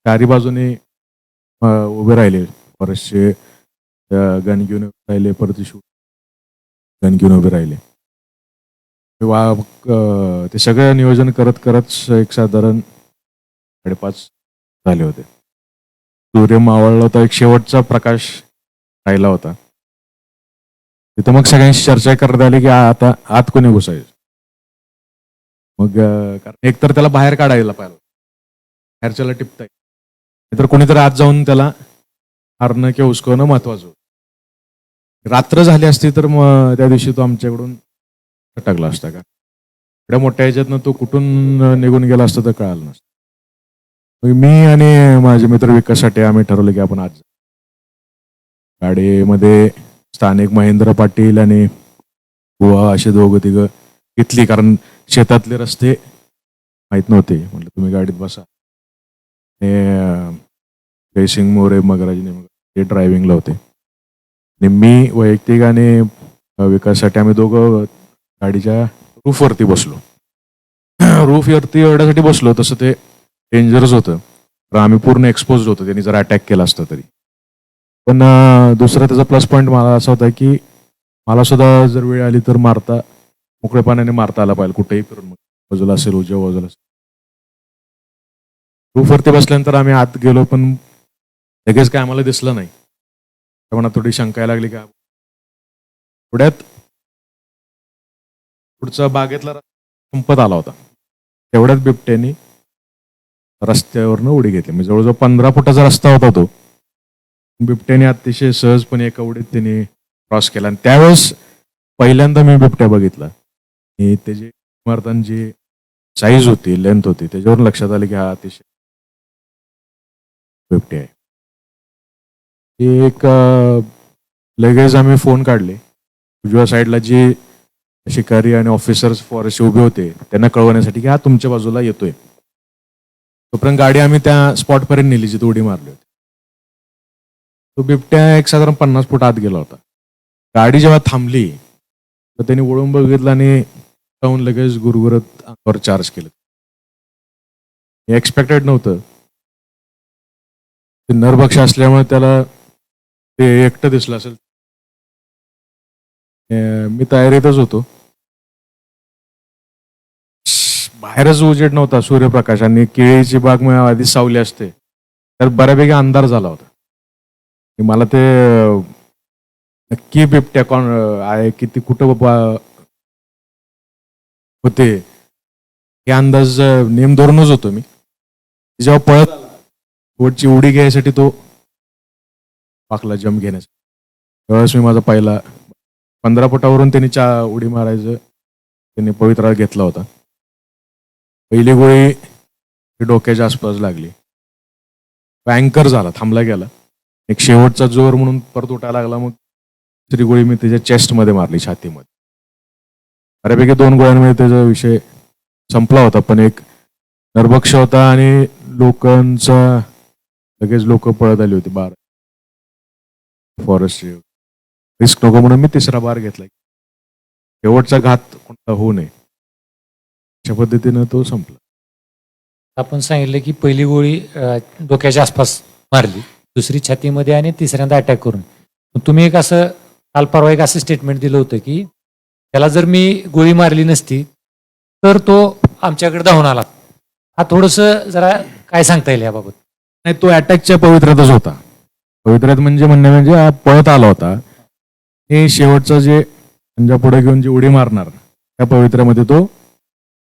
Speaker 7: चारी बाजूने उभे राहिले फॉरेस्टचे गन घेऊन राहिले, परत गन घेऊन उभे राहिले. ते सगळं नियोजन करत करत एक साधारण 5:30 झाले होते. सूर्य मावळला होता, एक शेवटचा प्रकाश राहिला होता. तिथं मग सगळ्यांशी चर्चा करण्यात आली की आता आत कोणी घुसायचं. मग कारण एकतर त्याला बाहेर काढायला पाहिजे, बाहेरच्याला टिपता येईल, तर कोणीतरी आत जाऊन त्याला मारणं किंवा उचकवणं महत्वाचं होतं. रात्र झाली असती तर मग त्या दिवशी तो आमच्याकडून टाकला असता का. एवढ्या मोठ्या ह्याच्यातनं तो कुठून निघून गेला असता तर कळालं नसतं. मी आणि माझे मित्र विकाससाठी आम्ही ठरवलं की आपण आज गाडीमध्ये स्थानिक महेंद्र पाटील आणि बुवा असे दोघं तिघं घेतली, कारण शेतातले रस्ते माहीत नव्हते. म्हटलं तुम्ही गाडीत बसा. जयसिंग मोरे मगराजी ते ड्रायव्हिंगला होते आणि मी वैयक्तिक आणि विकाससाठी आम्ही दोघं गाडीच्या रूफवरती बसलो. रूफवरती एवढ्यासाठी बसलो, तसं ते डेंजरस होतं, तर आम्ही पूर्ण एक्सपोज होतो. त्यांनी जर अटॅक केला असता तरी. पण दुसरा त्याचा प्लस पॉईंट मला असा होता की मला सुद्धा जर वेळ आली तर मारता मोकळेपणाने मारता आला पाहिजे, कुठेही फिरून, बाजूला असेल उजव्या बाजूला असेल. रूफवरती बसल्यानंतर आम्ही आत गेलो, पण लगेच काय आम्हाला दिसलं नाही. तेव्हा थोडी शंका यायला लागली का थोड्यात पुढचा बागेतला संपत आला होता. तेवढ्यात बिबट्याने रस्त्यावरनं उडी घेतली. म्हणजे जवळजवळ 15 फुटाचा रस्ता होता तो. बिबट्याने अतिशय सहजपणे एका उडीत त्याने क्रॉस केला. आणि त्यावेळेस पहिल्यांदा मी बिबट्या बघितला. आणि त्याची इमारतांची साईज होती, लेंथ होती, त्याच्यावरून लक्षात आलं की हा अतिशय बिबट्या आहे. एक लगेच आम्ही फोन काढले. उजव्या साईडला जे शिकारी आणि ऑफिसर्स फॉरेस्ट उभे होते त्यांना कळवण्यासाठी की हा तुमच्या बाजूला येतोय. तोपर्यंत गाडी आम्ही त्या स्पॉटपर्यंत नेली जिथे उडी मारली होती. तो बिबट्या एक साधारण 50 फूट आत गेला होता. गाडी जेव्हा थांबली तर त्यांनी वळून बघितलं आणि जाऊन लगेच गुरगुरत अंगावर चार्ज केलं. हे एक्सपेक्टेड नव्हतं. ते नरभक्ष असल्यामुळे त्याला ते एकटं दिसलं असेल. मी तयारीतच होतो. बाहेरच उजेड नव्हता, सूर्यप्रकाश, आणि केळीची बाग मग आधी सावली असते तर बऱ्यापैकी अंधार झाला होता. मला ते नक्की बिबट्या कोण आहे, किती कुठं होते हे अंदाज नेम धरूनच होतो मी. जेव्हा पळत वरची उडी घ्यायसाठी तो पाकला जम्प घेण्यासाठी, त्यावेळेस मी माझा पहिला 15 फुटावरून त्यांनी उडी मारायचं त्यांनी पवित्रा घेतला होता. पहिली गोळी डोक्याच्या आसपास लागली, अँकर झाला, थांबला गेला. एक शेवटचा जोर म्हणून परत उठायला लागला. मग दुसरी गोळी मी त्याच्या चेस्टमध्ये मारली, छातीमध्ये. बऱ्यापैकी 2 गोळ्यांमध्ये त्याचा विषय संपला होता. पण एक नरभक्ष होता आणि लोकांचा लगेच लोक पळत आली होती. बार फॉरेस्ट रिस्क नको म्हणून मी 3रा बार घेतला. शेवटचा घात कोणता होऊ नये अशा पद्धतीनं तो संपला.
Speaker 2: आपण सांगितलं की पहिली गोळी डोक्याच्या आसपास मारली, दुसरी छातीमध्ये आणि तिसऱ्यांदा अटॅक करून. तुम्ही एक असं काल परवा एक असं स्टेटमेंट दिलं होतं की त्याला जर मी गोळी मारली नसती तर तो आमच्याकडे धावून आला. हा थोडंसं जरा काय सांगता येईल याबाबत?
Speaker 7: नाही, तो अटॅकच्या पवित्र्यातच होता. पवित्र्यात म्हणजे हा पळत आला होता. हे शेवटचं जे पंजा पुढे घेऊन जी उडी मारणार त्या पवित्र्यामध्ये तो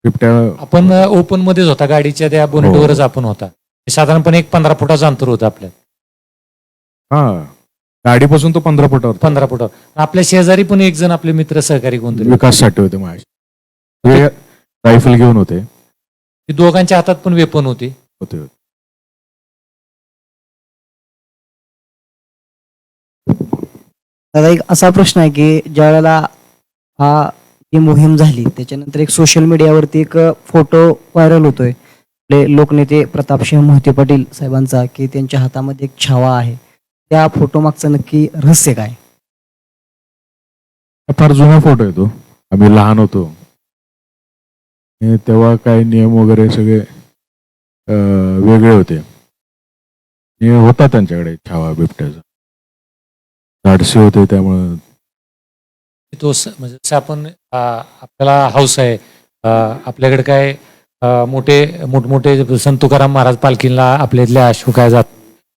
Speaker 7: बिबट्या.
Speaker 2: आपण ओपन मध्येच होता, गाडीच्या त्या बोनेटवरच आपण होता. साधारणपणे एक 15 फुटाचं अंतर होतं आपल्या.
Speaker 7: हा, गाडीपासून तो 15 फुटावर.
Speaker 2: 15 फुटावर. आपल्या शेजारी पण एक जण आपले मित्र सहकारी कोणतरी
Speaker 7: विकास साठी होते माझे, रायफल घेऊन होते.
Speaker 2: ते दोघांच्या हातात पण वेपन होते.
Speaker 8: दादा एक असा प्रश्न आहे की ज्या वेळेला ही मोहीम झाली त्याच्यानंतर एक सोशल मीडियावरती एक फोटो व्हायरल होतोय आपले लोकनेते प्रतापसिंह मोहिते पाटील साहेबांचा, की त्यांच्या हातामध्ये एक छावा आहे. त्या फोटो मागचं नक्की रहस्य काय?
Speaker 7: फार जुना फोटो आहे तो. आम्ही लहान होतो तेव्हा काही नियम वगैरे सगळे वेगळे होते. होता त्यांच्याकडे छावा बिबट्याचा, धाडसे होते त्यामुळं
Speaker 2: तो म्हणजे जसं आपण आपल्याला हाऊस आहे, आपल्याकडे काय मोठमोठे संत तुकाराम महाराज पालखीला आपल्यातल्या अशोका जात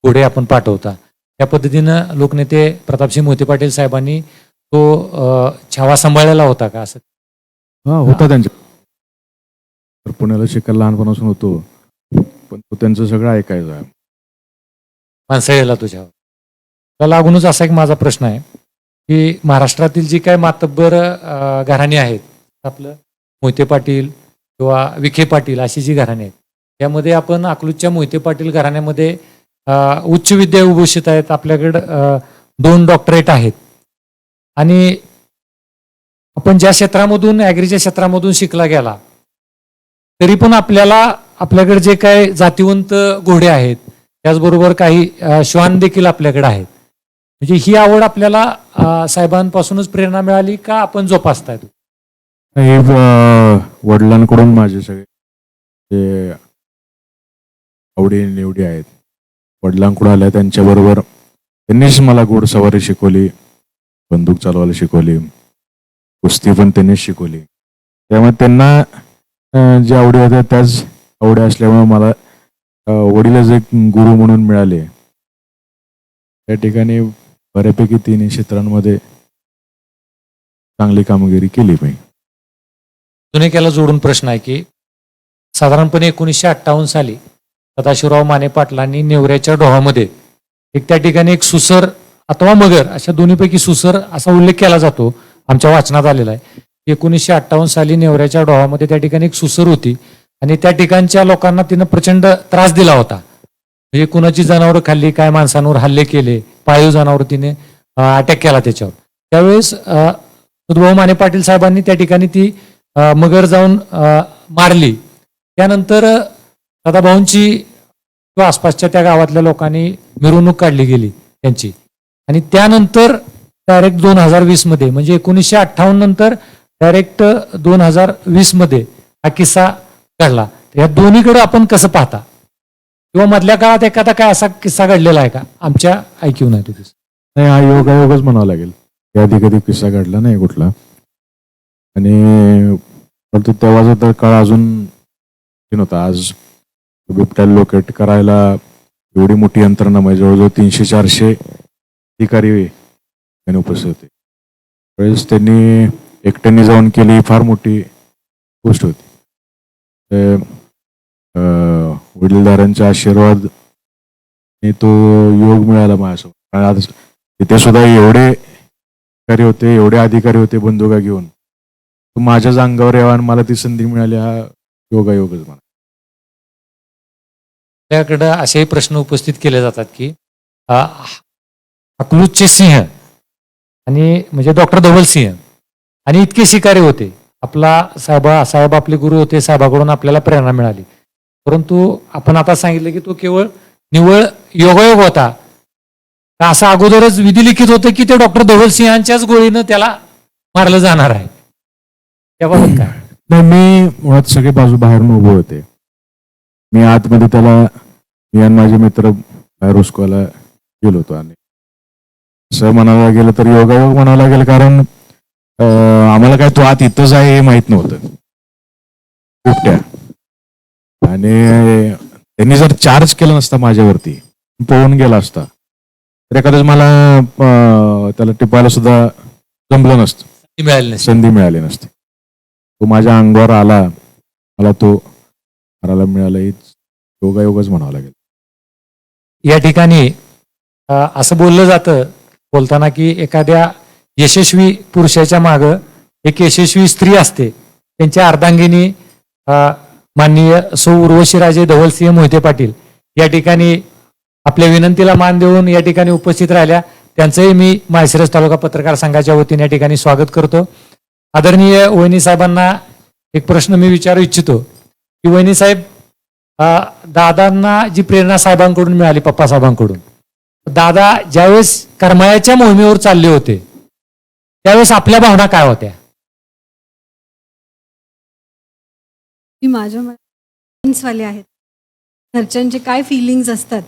Speaker 2: पुढे आपण पाठवता. त्या पद्धतीनं लोकनेते प्रतापसिंह मोहिते पाटील साहेबांनी तो छावा सांभाळलेला होता का असं?
Speaker 7: हा, होता त्यांच्या. पुण्याला शिकायला लहानपणापासून होतो, पण तो त्यांचं सगळं ऐकायचं.
Speaker 2: माणसाळेला तो छावा. त्याला लागूनच असा एक माझा प्रश्न आहे की महाराष्ट्रातील जी काय मातब्बर घराणी आहेत, आपलं मोहिते पाटील किंवा विखे पाटील अशी जी घराणी आहेत, त्यामध्ये आपण अकलूजच्या मोहिते पाटील घराण्यामध्ये उच्च विद्या विभूषित आहेत. आपल्याकडं 2 डॉक्टरेट आहेत. आणि आपण ज्या क्षेत्रामधून ॲग्रीच्या क्षेत्रामधून शिकला गेला तरी पण आपल्याकडे जे काय जातिवंत घोडे आहेत, त्याचबरोबर काही श्वान देखील आपल्याकडे आहेत. म्हणजे ही आवड आपल्याला साहेबांपासूनच प्रेरणा मिळाली का आपण जोपासताय?
Speaker 7: हे वडिलांकडून माझे सगळे जे आवडी निवडी आहेत वडिलांकडून आल्या. त्यांच्याबरोबर त्यांनीच मला घोडसवारी शिकवली, बंदूक चालवायला शिकवली, कुस्ती पण त्यांनीच शिकवली. त्यामुळे त्यांना ज्या आवडी होत्या त्याच आवडी असल्यामुळे मला वडीलच एक गुरु म्हणून मिळाले. त्या ठिकाणी बऱ्यापैकी 3 क्षेत्रांमध्ये चांगली कामगिरी केली मी.
Speaker 2: जुनेक्याला जोडून प्रश्न आहे की साधारणपणे 1958 साली सदाशिवराव माने पाटलांनी नेवऱ्याच्या डोहामध्ये एक त्या ठिकाणी एक सुसर अथवा मगर अशा दोन्हीपैकी सुसर असा उल्लेख केला जातो, आमच्या वाचनात आलेला आहे. 1958 साली नेवऱ्याच्या डोहामध्ये त्या ठिकाणी एक सुसर होती आणि त्या ठिकाणच्या लोकांना तिनं प्रचंड त्रास दिला होता. म्हणजे कुणाची जनावरं खाल्ली, काय माणसांवर हल्ले केले, पाळीव जनावर तिने अटॅक केला त्याच्यावर. त्यावेळेस सदभाऊ माने पाटील साहेबांनी त्या ठिकाणी ती मगर जाऊन मारली. त्यानंतर सदाभाऊंची किंवा आसपासच्या त्या गावातल्या लोकांनी मिरवणूक काढली गेली त्यांची. आणि त्यानंतर डायरेक्ट 2020 मध्ये म्हणजे 1958 नंतर डायरेक्ट 2020 मध्ये हा किस्सा घडला. या दोन्हीकडे आपण कसं पाहता किंवा मधल्या काळात एखादा काय असा किस्सा घडलेला आहे का? आमच्या ऐकून नाही तो किस्सा.
Speaker 7: नाही, हा योगायोगच म्हणावा लागेल. आधी कधी किस्सा घडला नाही कुठला. आणि परंतु तेव्हाचा तर काळ अजून नव्हता. आज बिबट्या लोकेट करायला एवढी मोठी यंत्रणा म्हणजे जवळजवळ 300-400 अधिकारी उपस्थित होते. त्यावेळेस त्यांनी एकट्याने जाऊन केली फार मोठी गोष्ट होती. वडीलधाऱ्यांचा आशीर्वाद तो योग मिळाला माझ्यासोबत. आज तिथे सुद्धा एवढे अधिकारी होते बंदुका घेऊन. तो माझ्याच अंगावर यावा आणि मला ती संधी मिळाली, हा योगायोगच म्हणा.
Speaker 2: आपल्याकडं असेही प्रश्न उपस्थित केले जातात की अकलूजचे सिंह आणि म्हणजे डॉक्टर धवल सिंह आणि इतके शिकारी होते, आपला साहेब आपले गुरु होते, साहेबाकडून आपल्याला प्रेरणा मिळाली, परंतु आपण आता सांगितलं की तो केवळ निव्वळ योगायोग होता का असं अगोदरच विधी लिखित होतं की ते डॉक्टर धवल सिंहांच्याच गोळीनं त्याला मारलं जाणार आहे, त्याबाबत काय?
Speaker 7: नाही, मी मुळात सगळे बाजू बाहेरून उभे होते. मी आतमध्ये त्याला, मी आणि माझे मित्र बाहेर उसकवायला गेलो होतो आणि असं म्हणायला गेलं तर योगायोग म्हणावं लागेल, कारण आम्हाला काय तो आत इथंच आहे हे माहित नव्हतं बिबट्या. आणि त्यांनी जर चार्ज केला नसता माझ्यावरती, पळून गेला असता तर एखाद्याच मला त्याला टिपायला सुद्धा जमलं नसतं, संधी मिळाली नसती. तो माझ्या अंगावर आला, मला तो मारायला मिळाला, योगायोगच म्हणावं लागेल.
Speaker 2: या ठिकाणी असं बोललं जातं बोलताना की एखाद्या यशस्वी पुरुषाच्या मागं एक यशस्वी स्त्री असते, त्यांच्या अर्धांगिनी माननीय सौ उर्वशीराजे धवलसिंह मोहिते पाटील या ठिकाणी आपल्या विनंतीला मान देऊन या ठिकाणी उपस्थित राहिल्या, त्यांचंही मी माळशिरस तालुका पत्रकार संघाच्या वतीने या ठिकाणी स्वागत करतो. आदरणीय वहिनी साहेबांना एक प्रश्न मी विचारू इच्छितो की वहिनी साहेब, दादांना जी प्रेरणा साहेबांकडून मिळाली, पप्पा साहेबांकडून, दादा ज्यावेळेस करमाळ्याच्या मोहिमेवर चालले होते त्यावेळेस आपल्या भावना काय होत्या?
Speaker 9: माझ्या वाले आहेत, घरच्यांचे काय फिलिंग्स असतात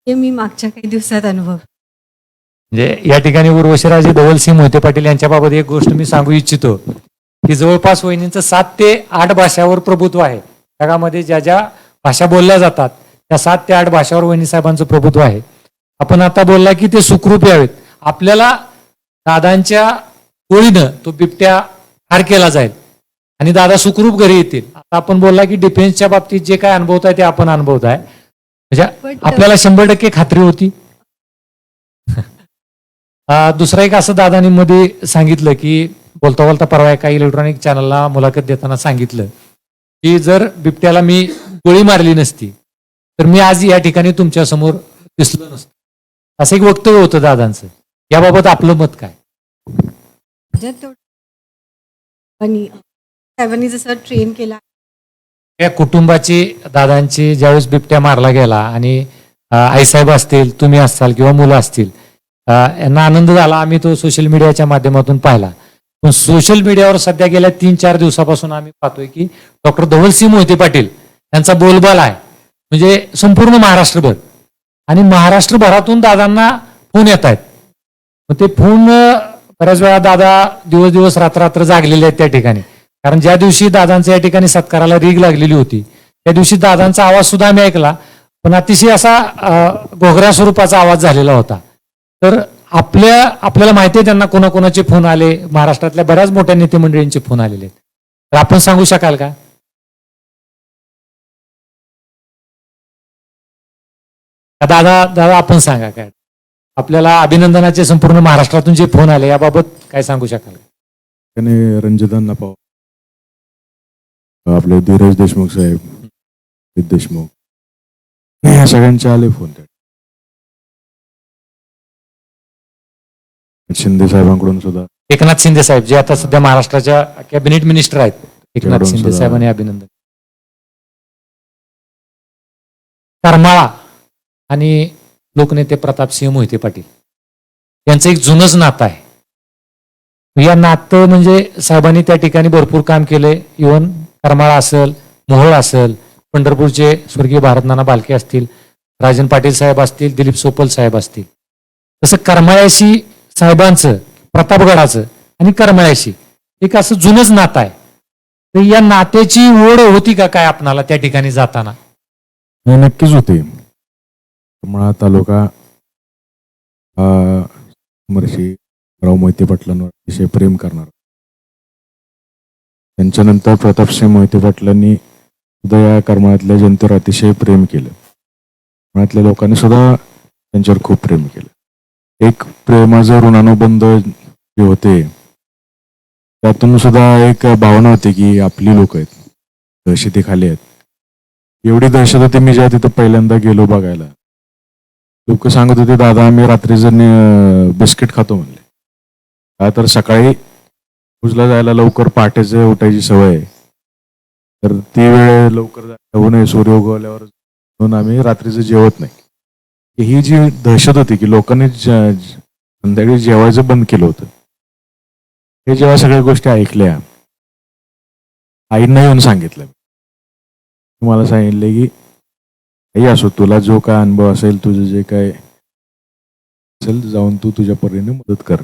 Speaker 9: हे मी मागच्या काही दिवसात अनुभव.
Speaker 2: म्हणजे या ठिकाणी उर्वशीराजे धवलसिंह मोहिते पाटील यांच्याबाबत एक गोष्ट मी सांगू इच्छितो की जवळपास वहिनींचं 7 ते 8 भाषावर प्रभुत्व आहे. जगामध्ये ज्या ज्या भाषा बोलल्या जातात त्या 7 ते 8 भाषावर वहिनी साहेबांचं प्रभुत्व आहे. आपण आता बोलला की ते सुखरूप यावेत, आपल्याला दादांच्या गोळीनं तो बिबट्या ठार केला जाईल आणि दादा सुखरूप घरी येतील. आता आपण बोलला की डिफेन्सच्या बाबतीत जे काय अनुभवत आहे ते आपण अनुभवत आहे, म्हणजे आपल्याला 100% खात्री होती. दुसरं एक असं दादांनी मध्ये सांगितलं की बोलता बोलता परवा एका इलेक्ट्रॉनिक चॅनलला मुलाखत देताना सांगितलं की जर बिबट्याला मी गोळी मारली नसती तर मी आज या ठिकाणी तुमच्या समोर दिसलो नसतो, असं एक वक्तव्य होतं दादांचं. याबाबत आपलं मत काय?
Speaker 9: आणि साहेबांनी जसं ट्रेन केला,
Speaker 2: या कुटुंबाची दादांची ज्यावेळेस बिबट्या मारला गेला आणि आईसाहेब असतील, तुम्ही असाल किंवा मुलं असतील, यांना आनंद झाला. आम्ही तो सोशल मीडियाच्या माध्यमातून पाहिला, पण सोशल मीडियावर सध्या गेल्या 3-4 दिवसापासून आम्ही पाहतोय की डॉक्टर धवलसिंह मोहिते पाटील यांचा बोलबाला आहे, म्हणजे संपूर्ण महाराष्ट्रभर, आणि महाराष्ट्रभरातून दादांना फोन येत आहेत. मग ते फोन बऱ्याच वेळा दादा दिवस रात्र जागलेले आहेत त्या ठिकाणी, कारण ज्या दिवशी दादांच्या या ठिकाणी सत्काराला रीग लागलेली होती त्या दिवशी दादांचा आवाज सुद्धा आम्ही ऐकला, पण अतिशय असा घोगऱ्या स्वरूपाचा आवाज झालेला होता. तर आपल्याला माहिती आहे त्यांना कोणाकोणाचे फोन आले, महाराष्ट्रातल्या बऱ्याच मोठ्या नेते मंडळींचे फोन आलेले आहेत, तर आपण सांगू शकाल का? दादा आपण सांगा काय, आपल्याला अभिनंदनाचे संपूर्ण महाराष्ट्रातून जे फोन आले याबाबत काय सांगू शकाल?
Speaker 7: त्याने रणजितांना पाहू, आपले धीरज देशमुख साहेब, देशमुख, या सगळ्यांचे आले फोन. शिंदे साहेबांकडून सुद्धा,
Speaker 2: एकनाथ शिंदे साहेब जे आता सध्या महाराष्ट्राच्या कॅबिनेट मिनिस्टर आहेत, एकनाथ शिंदे साहेबांनी अभिनंदन. करमाळा आणि लोकनेते प्रतापसिंह मोहिते पाटील यांचं एक जुनंच नातं आहे. या नातं म्हणजे साहेबांनी त्या ठिकाणी भरपूर काम केले. इव्हन करमाळा असेल, मोहोळ असेल, पंढरपूरचे स्वर्गीय भारतनाना बालके असतील, राजन पाटील साहेब असतील, दिलीप सोपल साहेब असतील, तसं करमाळ्याशी साहेबांचं, प्रतापगडाचं आणि करमाळ्याशी एक असं जुनंच नातं आहे. तर या नात्याची ओढ होती का काय आपणाला त्या ठिकाणी जाताना?
Speaker 7: नक्कीच होते. करमाळा तालुका महर्षी राव मोहिते पाटलांवर अतिशय प्रेम करणार. त्यांच्यानंतर प्रतापसिंह मोहिते पाटलांनी सुद्धा या करमाळ्यातल्या जनतेवर अतिशय प्रेम केलं. करमाळ्यातल्या लोकांनी सुद्धा त्यांच्यावर खूप प्रेम केलं. एक प्रेमाचं ऋणानुबंध जे होते त्यातून सुद्धा एक भावना होती की आपली लोक आहेत, दहशतीखाली आहेत, एवढी दहशत होती मी जेव्हा तिथं पहिल्यांदा गेलो बघायला. लोक सांगत होते दादा आम्ही रात्रीचं बिस्किट खातो म्हणले. काय तर सकाळी उजला जायला लवकर पहाटेचं उठायची सवय आहे. तर ती वेळ लवकर जाऊ नये सूर्य उगवल्यावर म्हणून आम्ही रात्रीचं जेवत नाही. ही जी दहशत होती की लोकांनी संध्याकाळी जेवायचं बंद केलं होतं. हे जेव्हा सगळ्या गोष्टी ऐकल्या आईंना येऊन सांगितलं. मला सांगितले की काही असो तुला जो काय अनुभव असेल तुझं जे काय असेल जाऊन तू तुझ्या परीने मदत कर.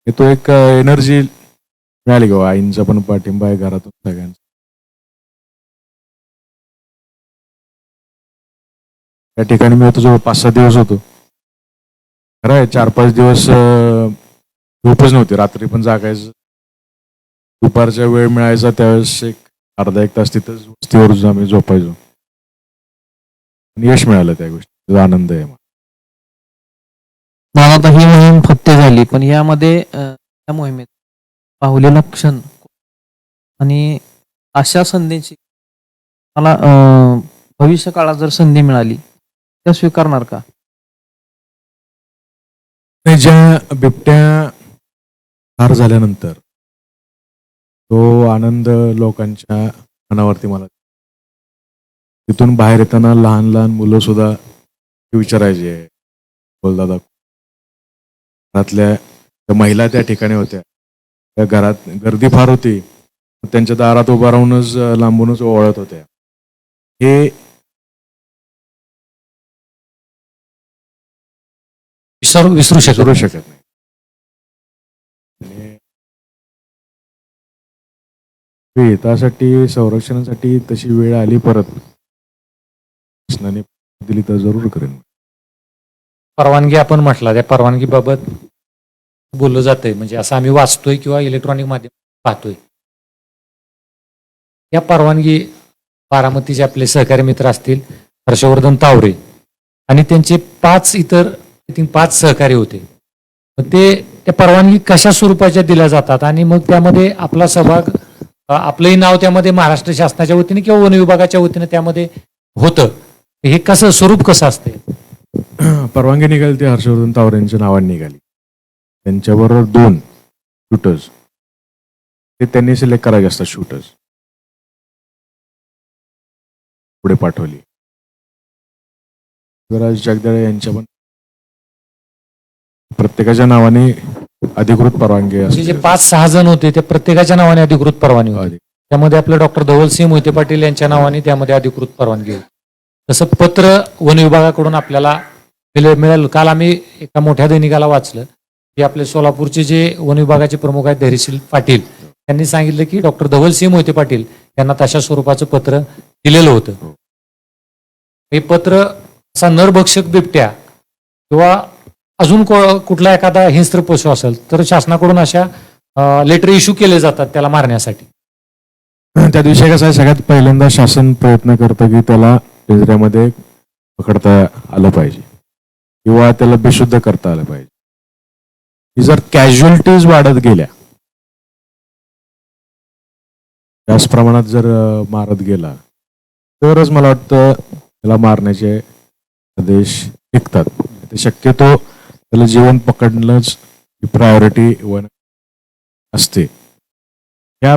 Speaker 7: हे तो एक एनर्जी मिळाली का आईंचा पण पाठिंबा आहे घरातून सगळ्यांचा. त्या ठिकाणी मी होतो जवळ 5-6 दिवस होतो. खरं आहे 4-5 दिवस झोपच नव्हती. रात्री पण जागायचं. दुपारच्या वेळ मिळायचा त्यावेळेस एक अर्धा-1 तास तिथंच वस्तीवर आम्ही झोपायचो. आणि यश मिळालं त्या गोष्टीचा आनंद आहे.
Speaker 6: मला आता ही मोहीम फत्ते झाली पण यामध्ये या मोहिमेत पावलेला क्षण आणि अशा संधीची मला भविष्य काळात जर संधी मिळाली त्या स्वीकारणार का?
Speaker 7: ज्या बिबट्या ठार झाल्यानंतर तो आनंद लोकांच्या मनावरती मला तिथून बाहेर येताना लहान लहान मुलं सुद्धा विचारायचे बोलदादा. घरातल्या त्या महिला त्या ठिकाणी होत्या. त्या घरात गर्दी फार होती. त्यांच्या दारात उभा राहूनच लांबूनच ओवाळत होत्या. हे
Speaker 2: विसरू
Speaker 7: शकत नाही. आणि त्यासाठी संरक्षणासाठी तशी वेळ आली परत शासनाने दिली तर जरूर करेन.
Speaker 2: परवानगी आपण म्हटला त्या परवानगीबाबत बोललं जातंय म्हणजे असं आम्ही वाचतोय किंवा इलेक्ट्रॉनिक माध्यम पाहतोय. या परवानगी बारामतीचे आपले सहकारी मित्र असतील हर्षवर्धन तावरे आणि त्यांचे 5 सहकारी होते. मग ते त्या परवानगी कशा स्वरूपाच्या दिल्या जातात आणि मग त्यामध्ये आपला सहभाग आपलंही नाव त्यामध्ये महाराष्ट्र शासनाच्या वतीने किंवा वन विभागाच्या वतीने त्यामध्ये होतं. हे कसं स्वरूप कसं असते?
Speaker 7: परवानगी निघाली ती हर्षवर्धन तावरेंच्या नावाने निघाली. त्यांच्याबरोबर 2 शूटर्स ते त्यांनी सिलेक्ट करायचे असतात. शूटर्स पुढे पाठवली. शिवराज जगदाळे यांच्या पण प्रत्येकाच्या नावाने अधिकृत परवानगी असते.
Speaker 2: जे 5-6 जण होते ते प्रत्येकाच्या नावाने अधिकृत परवानगी होती. त्यामध्ये आपले डॉक्टर धवलसिंह मोहिते पाटील यांच्या नावाने त्यामध्ये अधिकृत परवानगी होती. तसं पत्र वन विभागाकडून आपल्याला मिळालं. काल आम्ही एका मोठ्या दैनिकाला वाचलं की आपले सोलापूरचे जे वन विभागाचे प्रमुख आहेत धैर्यशील पाटील त्यांनी सांगितलं की डॉक्टर धवलसिंह मोहिते पाटील यांना तशा स्वरूपाचं पत्र दिलेलं होतं. हे पत्र असा नरभक्षक बिबट्या किंवा अजून कुठला एखादा हिंस्त्र पशु असेल तर शासनाकडून अशा लेटर इश्यू केले जातात त्याला मारण्यासाठी.
Speaker 7: त्या दिवशी कसं आहे सगळ्यात पहिल्यांदा शासन प्रयत्न करतं की त्याला पिंजऱ्यामध्ये पकडता आलं पाहिजे किंवा त्याला बेशुद्ध करता आलं पाहिजे. जर कॅज्युअलिटीज वाढत गेल्या त्याच प्रमाणात जर मारत गेला तरच मला वाटतं त्याला मारण्याचे आदेश निघतात. ते शक्यतो त्याला जीवन पकडणंच प्रायोरिटी वन असते. या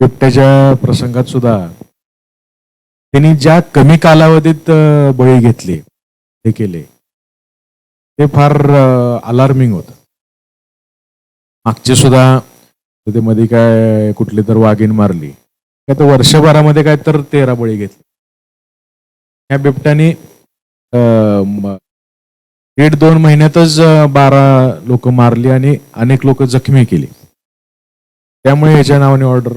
Speaker 7: बिबट्याच्या प्रसंगात सुद्धा त्यांनी ज्या कमी कालावधीत बळी घेतले ते केले ते फार अलार्मिंग होतं. मागचे सुद्धा ते मध्ये काय कुठली तर वाघीण मारली काय तर वर्षभरामध्ये काय तर 13 बळी घेतले. या बिबट्याने 1.5-2 महिन्यातच 12 लोक मारली आणि अनेक लोक जखमी केली. त्यामुळे याच्या नावाने ऑर्डर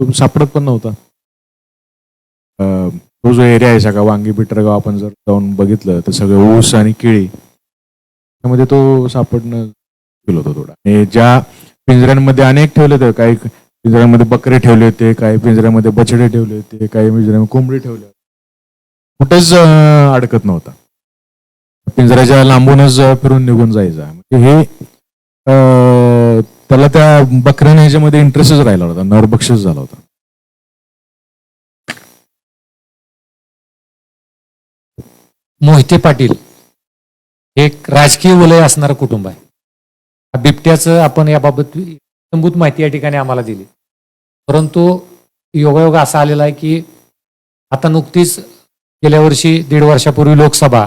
Speaker 7: सापडत पण नव्हता. तो जो एरिया आहे सगळा वांगी पिटरगाव आपण जर जाऊन बघितलं तर सगळं ऊस आणि केळी त्यामध्ये तो सापडणं केलं होतं थोडा. आणि ज्या पिंजऱ्यांमध्ये अनेक ठेवले होते काही पिंजऱ्यामध्ये बकरे ठेवले होते काही पिंजऱ्यामध्ये बछडे ठेवले होते काही पिंजऱ्यामध्ये कोंबडी ठेवले होते. कुठेच अडकत नव्हता. पिंजऱ्याच्या लांबूनच फिरून निघून जायचा. हे त्याला त्या बकऱ्याने ह्याच्यामध्ये इंटरेस्टच राहिला होता. नरभक्षच झाला होता.
Speaker 2: मोहिते पाटील हे एक राजकीय वलय असणारं कुटुंब आहे. बिबट्याचं आपण याबाबत संभूत माहिती या ठिकाणी आम्हाला दिली, परंतु योगायोग असा आलेला आहे की आता नुकतीच गेल्या वर्षी 1.5 वर्षापूर्वी लोकसभा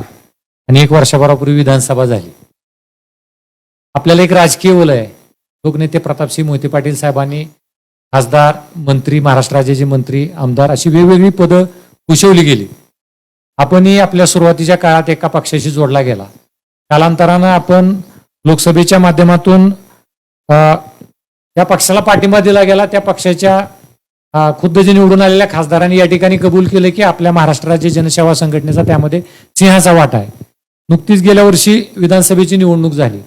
Speaker 2: आणि 1 वर्षभरापूर्वी विधानसभा झाली. आपल्याला एक राजकीय वलय आहे. लोकनेते प्रतापसिंह मोहिते पाटील साहेबांनी खासदार, मंत्री, महाराष्ट्र राज्याचे मंत्री, आमदार अशी वेगवेगळी पदं भूषवली गेली. आपणही आपल्या सुरुवातीच्या काळात एका पक्षाशी जोडला गेला. कालांतरानं आपण लोकसभेच्या माध्यमातून त्या पक्षाला पाठिंबा दिला गेला. त्या पक्षाच्या खुद्द जे निवडून आलेल्या खासदारांनी या ठिकाणी कबूल केले की आपल्या महाराष्ट्र राज्य जनसेवा संघटनेचा त्यामध्ये सिंहाचा वाटा आहे. नुकतीच गेल्या वर्षी विधानसभेची निवडणूक झाली.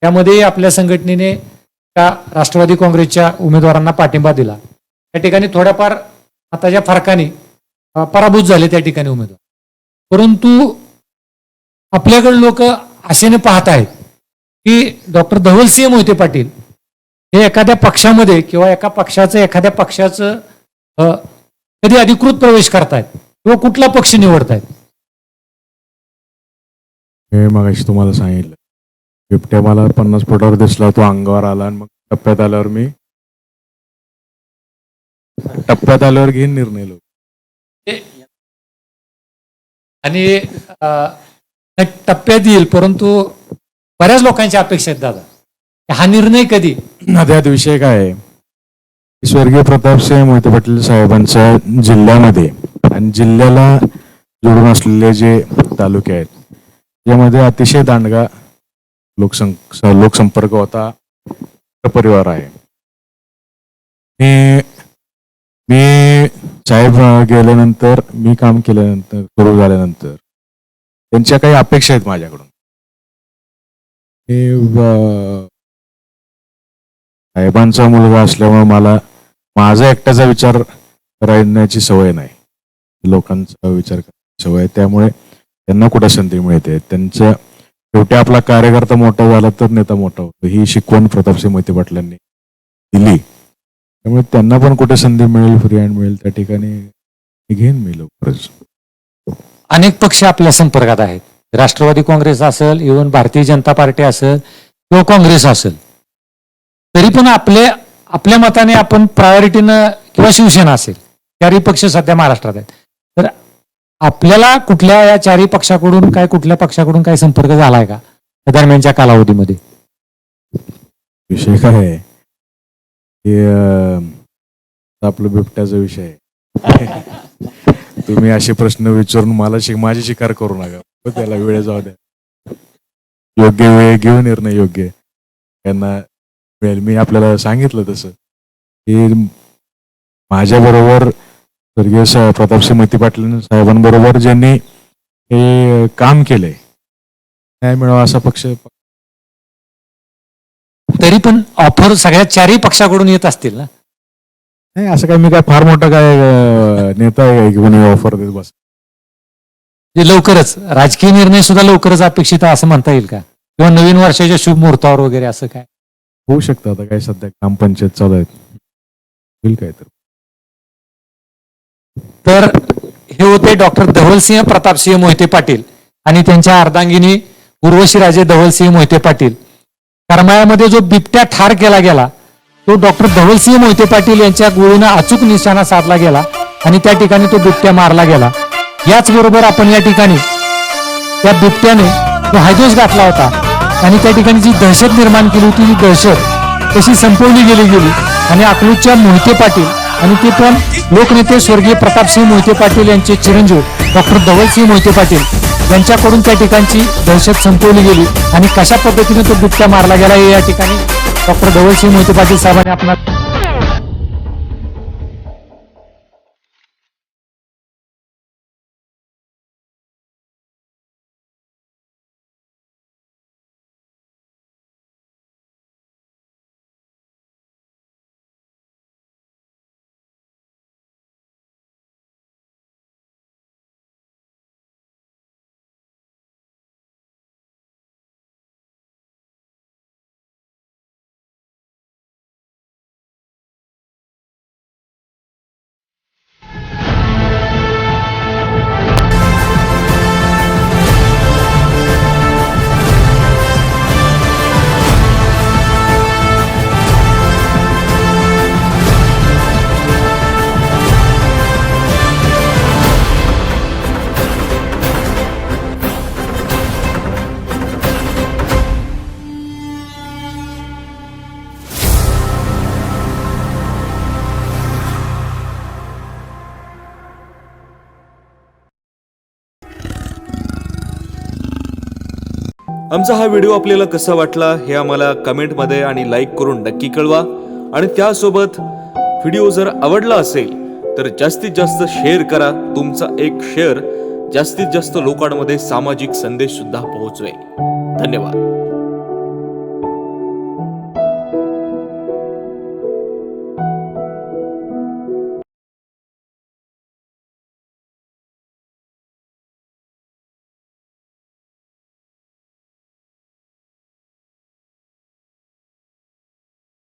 Speaker 2: त्यामध्ये आपल्या संघटनेने त्या राष्ट्रवादी काँग्रेसच्या उमेदवारांना पाठिंबा दिला. त्या ठिकाणी थोड्याफार मताच्या फरकाने पराभूत झाले त्या ठिकाणी उमेदवार. परंतु आपल्याकडे लोक आशेने पाहत आहेत की डॉक्टर धवलसिंह मोहिते पाटील हे एखाद्या पक्षामध्ये किंवा एखाद्या पक्षाचं कधी अधिकृत प्रवेश करतायत किंवा कुठला पक्ष निवडतायत.
Speaker 7: मी मगाशी तुम्हाला सांगितलं, बिबट्या मला 50 फुटावर दिसला, तो अंगावर आला आणि मग टप्प्यात आल्यावर घेईन निर्णय लोक.
Speaker 2: आणि टप्प्यात येईल, परंतु बऱ्याच लोकांच्या अपेक्षा आहेत दादा, हा निर्णय कधी.
Speaker 7: त्यात विषय काय आहे, स्वर्गीय प्रतापसिंह मोहिते पाटील साहेबांच्या जिल्ह्यामध्ये आणि जिल्ह्याला जोडून असलेले जे तालुके आहेत यामध्ये अतिशय दांडगा लोकसंपर्क होता, परिवार आहे. मी साहेब गेल्यानंतर, मी काम केल्यानंतर, सुरू झाल्यानंतर त्यांच्या काही अपेक्षा आहेत माझ्याकडून. साहेबांचा मुलगा असल्यामुळे मला माझा एकट्याचा विचार करण्याची सवय नाही, लोकांचा विचार करण्याची सवय आहे. त्यामुळे त्यांना कुठं संधी मिळते, त्यांच्या शेवटी आपला कार्यकर्ता मोठा झाला तर नेता मोठा होतो, ही शिकवण प्रतापसिंह मोहिते पाटलांनी दिली. त्यामुळे त्यांना पण कुठे संधी मिळेल, फ्री हँड मिळेल, त्या ठिकाणी घेईन मी लवकरच.
Speaker 2: अनेक पक्ष आपल्या संपर्कात आहेत. राष्ट्रवादी काँग्रेस असेल, इव्हन भारतीय जनता पार्टी असेल किंवा काँग्रेस असेल, तरी पण आपल्या मताने आपण प्रायोरिटीनं किंवा शिवसेना असेल, चारही पक्ष सध्या महाराष्ट्रात आहेत. तर आपल्याला कुठल्या या चारही पक्षाकडून कुठल्या पक्षाकडून काय संपर्क झालाय का या दरम्यानच्या कालावधीमध्ये?
Speaker 7: विषय काय आहे की आपलं बिबट्याचा विषय आहे. तुम्ही असे प्रश्न विचारून मला माझी शिकार करू नका, त्याला वेळ जाऊ द्या. योग्य वेळ घेऊ निर्णय योग्य त्यांना मिळेल. मी आपल्याला सांगितलं तसं की माझ्या बरोबर स्वर्गीय प्रतापसिंह मोहिते पाटील साहेबांबरोबर ज्यांनी हे काम केलंय न्याय मिळावा असा पक्ष.
Speaker 2: तरी पण ऑफर सगळ्या चारही पक्षाकडून येत असतील ना?
Speaker 7: नाही, असं काय मी काय फार मोठा काय नेता आहे घेऊन ऑफर देत बस.
Speaker 2: लवकरच राजकीय निर्णय सुद्धा लवकरच अपेक्षित आहे असं म्हणता येईल का? किंवा नवीन वर्षाच्या शुभ मुहूर्तावर वगैरे असं काय
Speaker 7: होऊ शकतं? आता काय सध्या ग्रामपंचायत चालू आहेत, होईल काय
Speaker 2: तर हे होते डॉक्टर धवलसिंह प्रतापसिंह मोहिते पाटील आणि त्यांच्या अर्धांगिनी उर्वशी राजे धवलसिंह मोहिते पाटील. करमाळ्यामध्ये जो बिबट्या ठार केला गेला तो डॉक्टर धवलसिंह मोहिते पाटील यांच्या गोळीनं अचूक निशाणा साधला गेला आणि त्या ठिकाणी तो बिबट्या मारला गेला. याचबरोबर आपण या ठिकाणी त्या बिबट्याने जो हायदोस घातला होता आणि त्या ठिकाणी जी दहशत निर्माण केली होती, ही दहशत कशी संपवली गेली आणि अकलूजच्या मोहिते पाटील आणि ते पण लोकनेते स्वर्गीय प्रतापसिंह मोहिते पाटील यांचे चिरंजीव डॉक्टर धवलसिंह मोहिते पाटील यांच्याकडून त्या ठिकाणची दहशत संपवली गेली आणि कशा पद्धतीने तो बिबट्या मारला गेला हे या ठिकाणी डॉक्टर धवलसिंह मोहिते पाटील साहेबांनी आपला
Speaker 10: आमचा हा व्हिडिओ आपल्याला कसा वाटला हे आम्हाला कमेंटमध्ये आणि लाईक करून नक्की कळवा. आणि त्यासोबत व्हिडिओ जर आवडला असेल तर जास्तीत जास्त शेअर करा. तुमचा एक शेअर जास्तीत जास्त लोकांमध्ये सामाजिक संदेश सुद्धा पोहोचवेल. धन्यवाद.